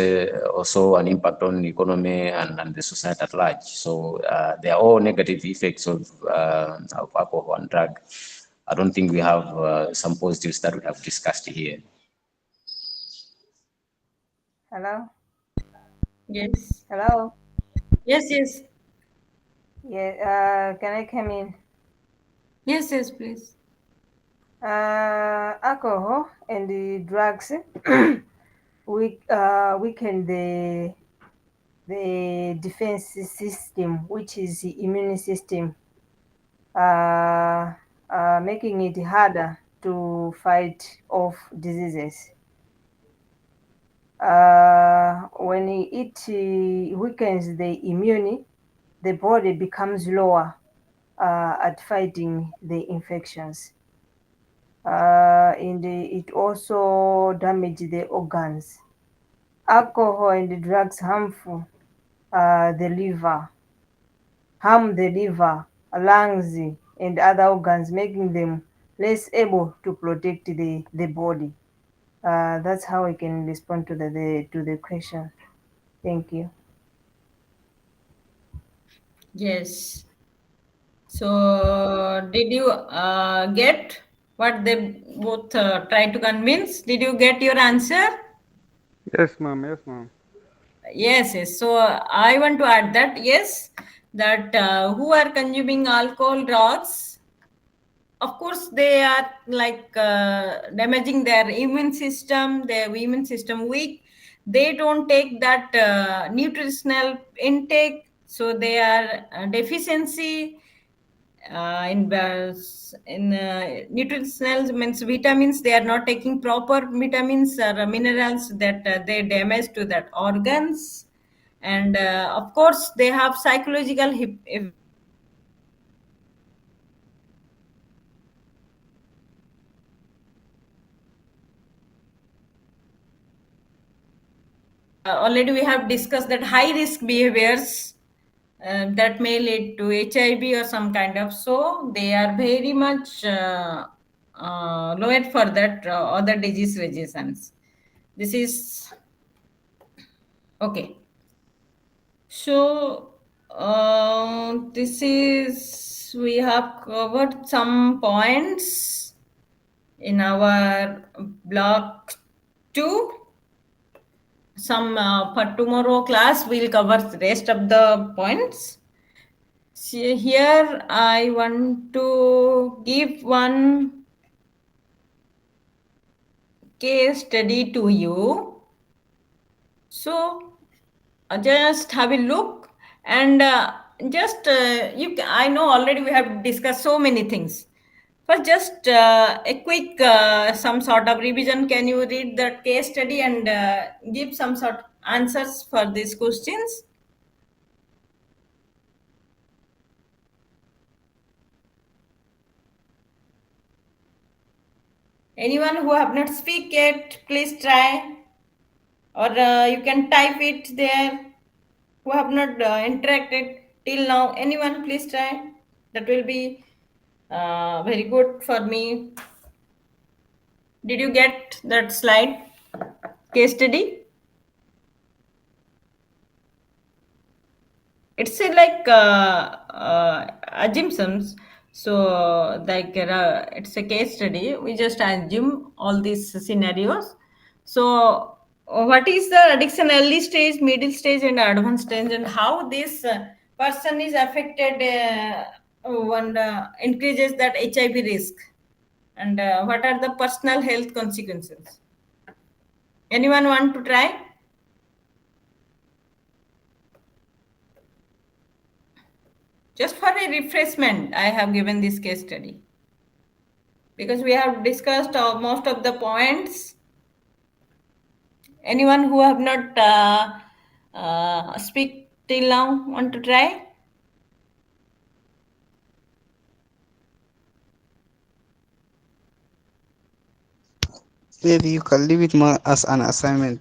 also an impact on the economy and the society at large. So they are all negative effects of alcohol and drug. I don't think we have some positives that we have discussed here. Hello? Yes. Hello? Yes. Yeah, can I come in? Yes, please. Alcohol and the drugs weaken the defense system, which is the immune system, making it harder to fight off diseases. When it weakens the immune, the body becomes lower at fighting the infections. And it also damages the organs. Alcohol and drugs harm the liver, lungs, and other organs, making them less able to protect the body. That's how I can respond to the question. Thank you. Yes. So, did you get what they both try to convince? Did you get your answer? Yes, ma'am. Yes, ma'am. Yes. So, I want to add that yes, that who are consuming alcohol, drugs, of course, they are like damaging their immune system weak. They don't take that nutritional intake, so they are deficiency in nutritional means vitamins. They are not taking proper vitamins or minerals that they damage to that organs, and of course they have psychological already we have discussed that high risk behaviors that may lead to HIV or some kind of, so they are very much lowered for that other disease resistance. This is okay. So this is we have covered some points in our block 2. Some for tomorrow class we'll cover the rest of the points. See, here I want to give one case study to you. So just have a look and just I know already we have discussed so many things. For just a quick some sort of revision, can you read the case study and give some sort of answers for these questions? Anyone who have not speak yet, please try, or you can type it there. Who have not interacted till now, anyone please try. That will be very good for me. Did you get that slide case study? It's like assumptions. So like it's a case study. We just assume all these scenarios. So what is the addiction early stage, middle stage, and advanced stage, and how this person is affected when increases that HIV risk, and what are the personal health consequences? Anyone want to try? Just for a refreshment, I have given this case study because we have discussed most of the points. Anyone who have not speak till now want to try? Maybe you can leave it more as an assignment.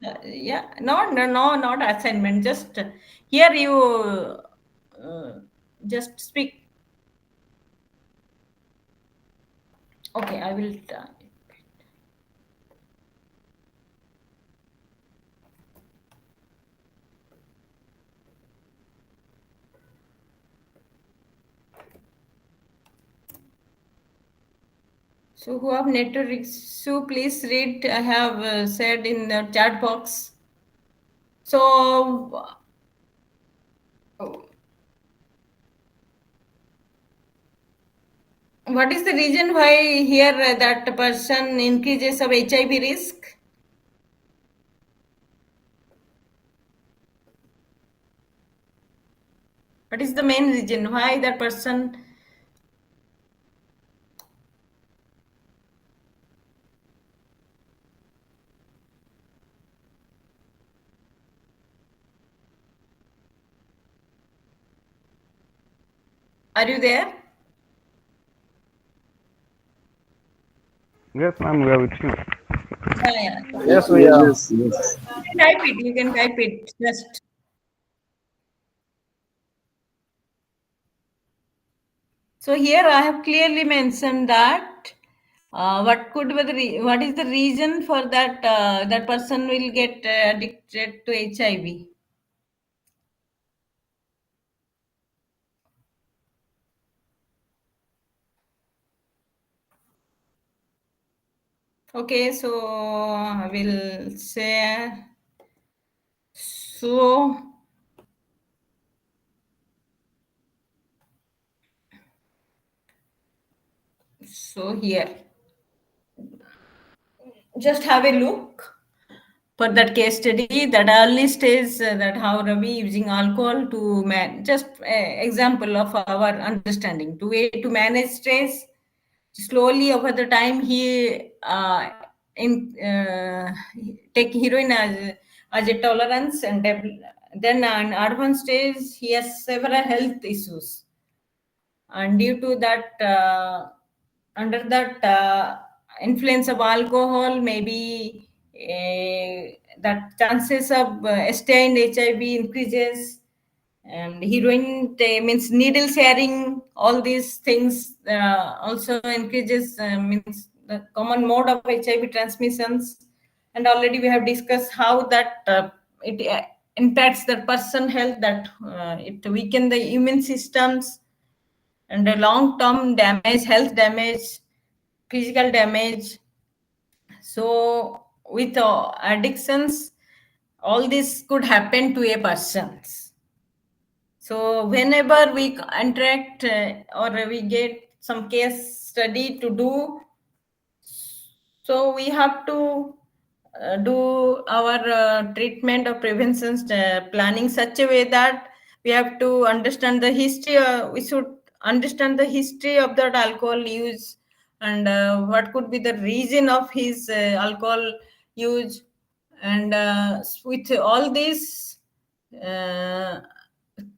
Uh, yeah, no, not assignment. Just here you just speak. Okay, I will. So who have network issue, please read. I have said in the chat box. So what is the reason why here that person increases of HIV risk? What is the main reason why that person? Are you there? Yes, ma'am, we are with you. Yeah. Yes, we are. Yes, yes. You can type it. You can type it. Just. So here I have clearly mentioned that what could be what is the reason for that that person will get addicted to HIV? Okay, so I will say so. So here, just have a look for that case study, that early stage, that how Ravi using alcohol to just example of our understanding to way to manage stress. Slowly over the time, he take heroin as a tolerance, and then an advanced stage, he has several health issues, and due to that under that influence of alcohol, maybe that chances of STI and HIV increases, and heroin means needle sharing, all these things also increases, means the common mode of HIV transmissions. And already we have discussed how that it impacts the person health, that it weaken the immune systems, and the long term damage, health damage, physical damage. So with addictions, all this could happen to a person. So whenever we interact or we get some case study to do, so we have to do our treatment or prevention planning such a way that we have to understand the history. We should understand the history of that alcohol use, and what could be the reason of his alcohol use, and with all this. Uh,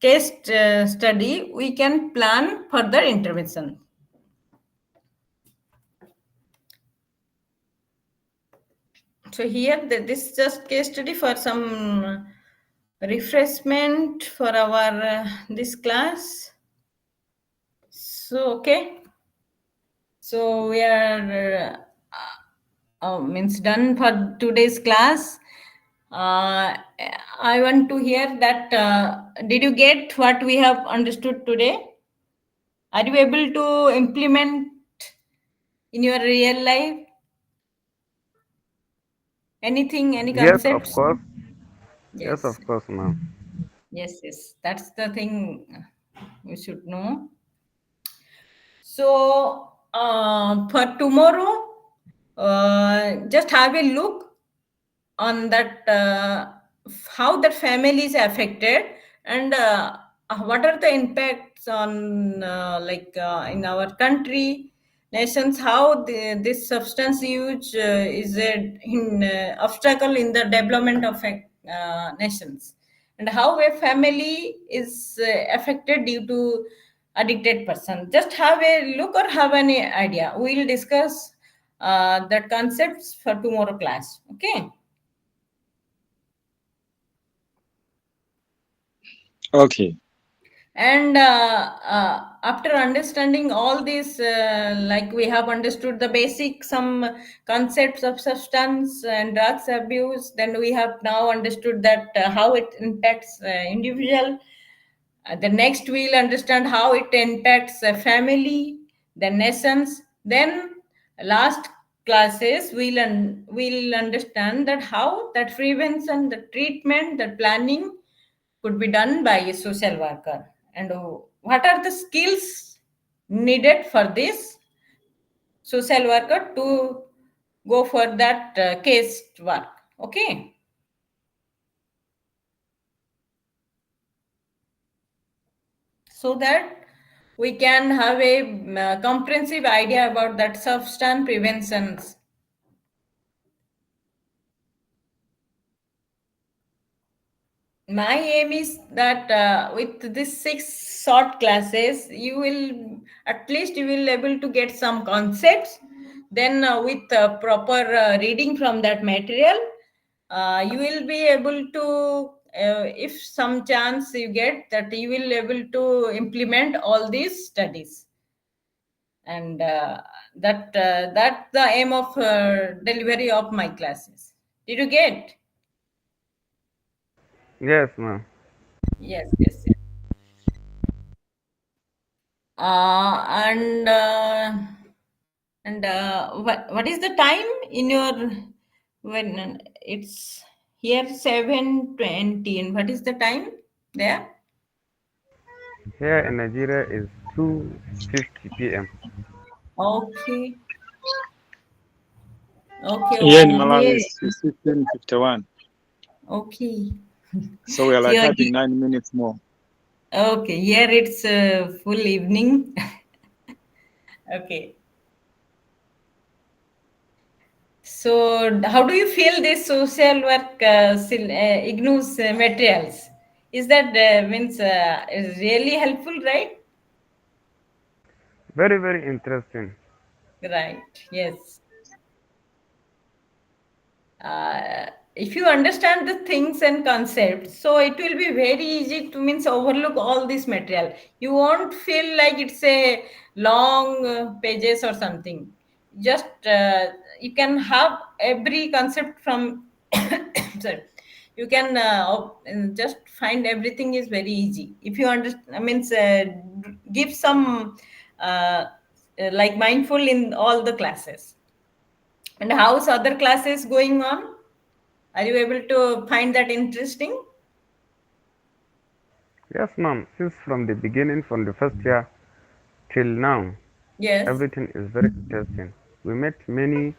case study, we can plan further intervention. So here, this is just case study for some refreshment for our this class. So okay, so we are means done for today's class. I want to hear that. Did you get what we have understood today? Are you able to implement in your real life anything, any Yes, of concepts? course. Yes, Yes, of course, ma'am. yes. That's the thing we should know. So for tomorrow, just have a look on that how that family is affected, and what are the impacts on in our country, nations, how this substance use is a obstacle in the development of nations, and how a family is affected due to addicted person. Just have a look or have any idea. We'll discuss that concepts for tomorrow class. Okay. Okay. And after understanding all this, like we have understood the basic some concepts of substance and drugs abuse, then we have now understood that how it impacts individual. The next we'll understand how it impacts family, the nations. Then last classes we'll understand that how that prevention, the treatment, the planning could be done by a social worker, and what are the skills needed for this social worker to go for that case work. Okay. So that we can have a comprehensive idea about that substance preventions. My aim is that with these 6 short classes, you will at least you will able to get some concepts. Then with proper reading from that material, you will be able to, if some chance you get that, you will able to implement all these studies, and that's the aim of delivery of my classes. Did you get? Yes, ma'am. Yes. And what is the time in your, when it's here 7:20, and what is the time there? Here in Nigeria is 2:50 p.m. Okay. Here in Malawi, Here. it's 16:51. Okay. So we are like Here. having 9 minutes more. Okay, here it's full evening. Okay. So, how do you feel this social work IGNOU's materials? Is that means is really helpful, right? Very, very interesting. Right. Yes. If you understand the things and concepts, so it will be very easy to means overlook all this material. You won't feel like it's a long pages or something. Just you can have every concept from sorry, you can just find everything is very easy if you understand. I mean, give some like mindful in all the classes. And how's other classes going on? Are you able to find that interesting? Yes, ma'am. Since from the beginning, from the first year till now, Yes. everything is very interesting. We met many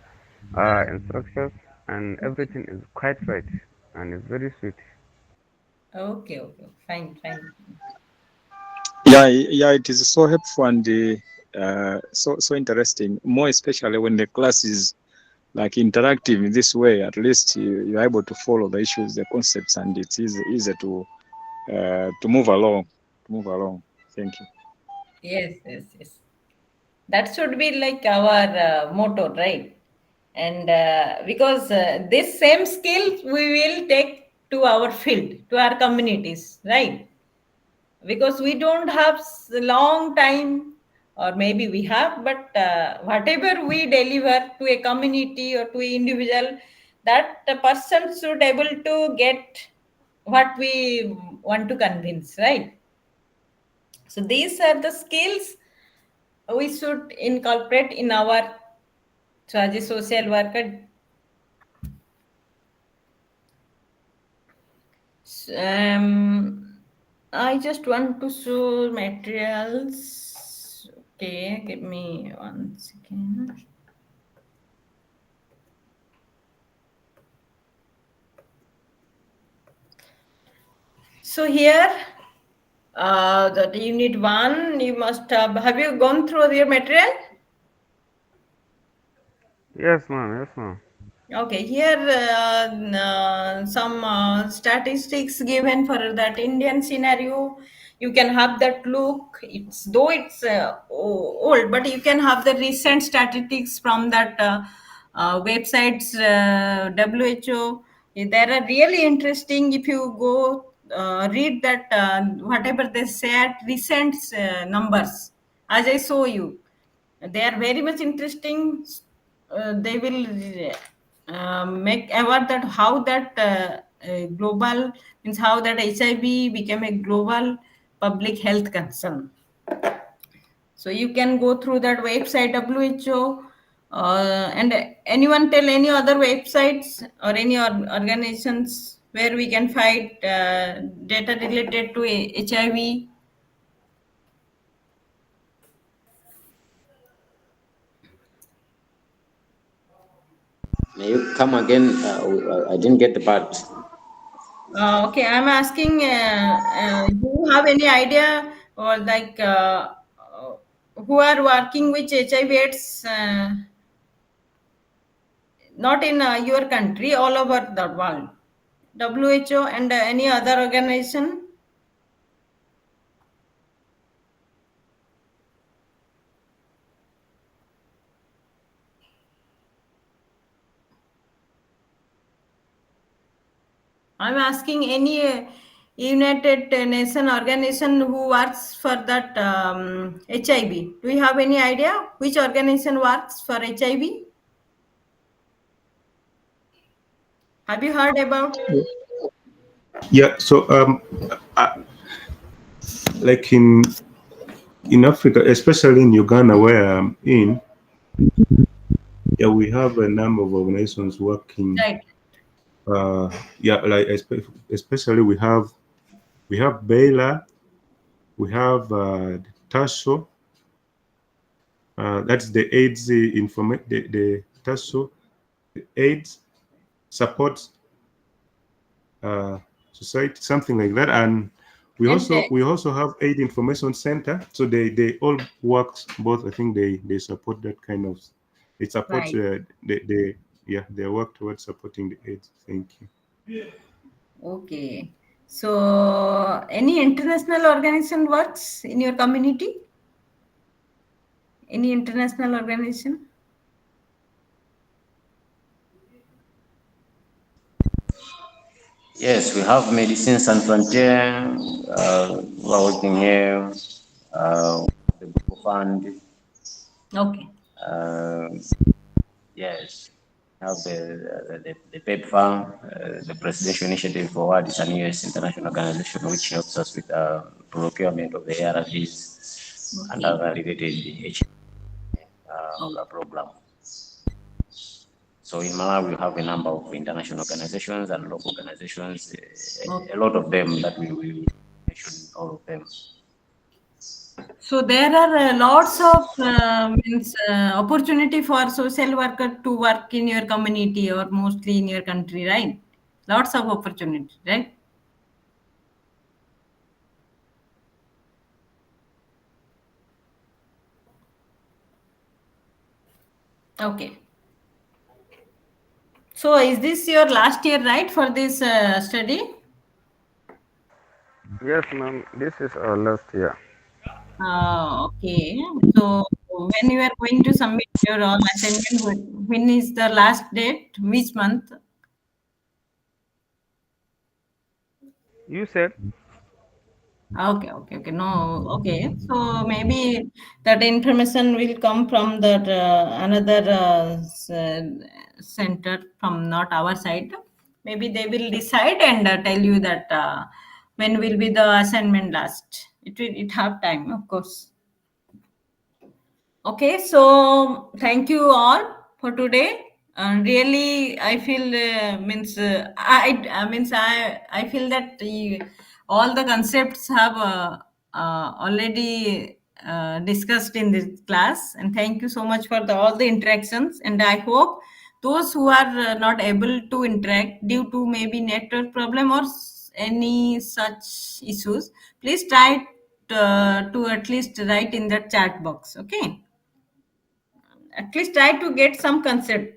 instructors, and everything is quite right, and it's very sweet. Okay. Fine. Yeah, it is so helpful and so interesting. More especially when the class is like interactive in this way. At least you're able to follow the issues, the concepts, and it's easy to to move along. To move along. Thank you. Yes, yes, yes. That should be like our motto, right? And because this same skills we will take to our field, to our communities, right? Because we don't have long time, or maybe we have, but whatever we deliver to a community or to an individual, that the person should able to get what we want to convince, right? So these are the skills we should incorporate in our, so as a social worker. I just want to show materials. Okay, give me 1 second. So here, that unit 1, you must have you gone through your material? Yes, ma'am. Yes, ma'am. Okay, here some statistics given for that Indian scenario. You can have that look. It's though it's old, but you can have the recent statistics from that websites, WHO. There are really interesting. If you go read that whatever they said, recent numbers, as I show you, they are very much interesting. They will make aware that how that global, means how that HIV became a global public health concern. So you can go through that website WHO, and anyone tell any other websites or any organizations where we can find data related to HIV. May you come again? I didn't get the part. Okay, I'm asking, do you have any idea, or like who are working with HIV/AIDS, not in your country, all over the world? WHO and any other organization? I'm asking any United Nation organization who works for that HIV. Do you have any idea which organization works for HIV? Have you heard about? Yeah. So uh, like in Africa, especially in Uganda, where I'm in, yeah, we have a number of organizations working. Right. Yeah, like especially we have Baylor, we have TASO. That's the AIDS the TASO, AIDS support uh, society, something like that. And we And also we also have aid information center. So they all work both. I think they support that kind of. It supports right. they yeah, they work towards supporting the AIDS. Thank you. Okay. So, any international organization works in your community? Any international organization? Yes, we have Medicine Sans Frontier. We are working here. The Global Fund. Okay. Uh, yes, we have the PEPFAR, the Presidential Initiative for World. It's an US international organization which helps us with procurement of the ARVs and Okay. other related Oh, program. So in Malawi, we have a number of international organizations and local organizations, okay. a lot of them that we mention all of them. So there are lots of means opportunity for social worker to work in your community or mostly in your country, right? Lots of opportunity, right? Okay. So is this your last year, right, for this study? Yes, ma'am. This is our last year. Okay. So when you are going to submit your all assignment, when is the last date? Which month? You said Okay, okay, okay. No, okay. So maybe that information will come from that another center from not our side. Maybe they will decide and tell you that when will be the assignment last. It have time, of course. Okay, so thank you all for today. Really, I feel I feel that all the concepts have already discussed in this class, and thank you so much for all the interactions. And I hope those who are not able to interact due to maybe network problem or any such issues, please try to at least write in the chat box. Okay, at least try to get some concept.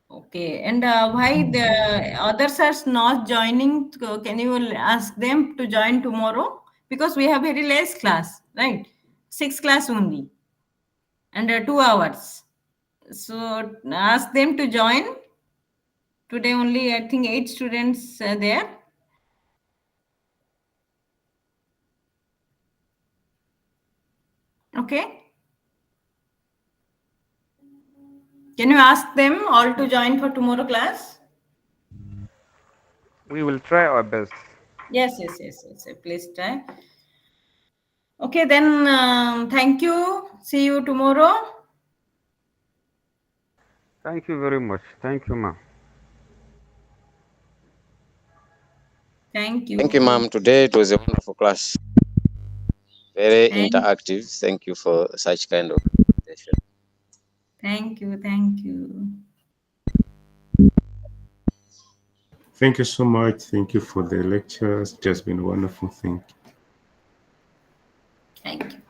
Okay, and why the others are not joining? Can you ask them to join tomorrow? Because we have very less class, right? Six class only, and 2 hours. So ask them to join today. Only I think 8 students are there. Okay, can you ask them all to join for tomorrow class? we will try our best. Yes, yes, yes, yes. Please try. Okay, then thank you. See you tomorrow. Thank you very much. Thank you, ma'am. Thank Thank you, you. ma'am. Today it was a wonderful class, very Thank, interactive. Thank you for such kind of presentation. thank you. Thank you. Thank you so much. Thank you for the lectures. Just been wonderful. Thank you. Thank you.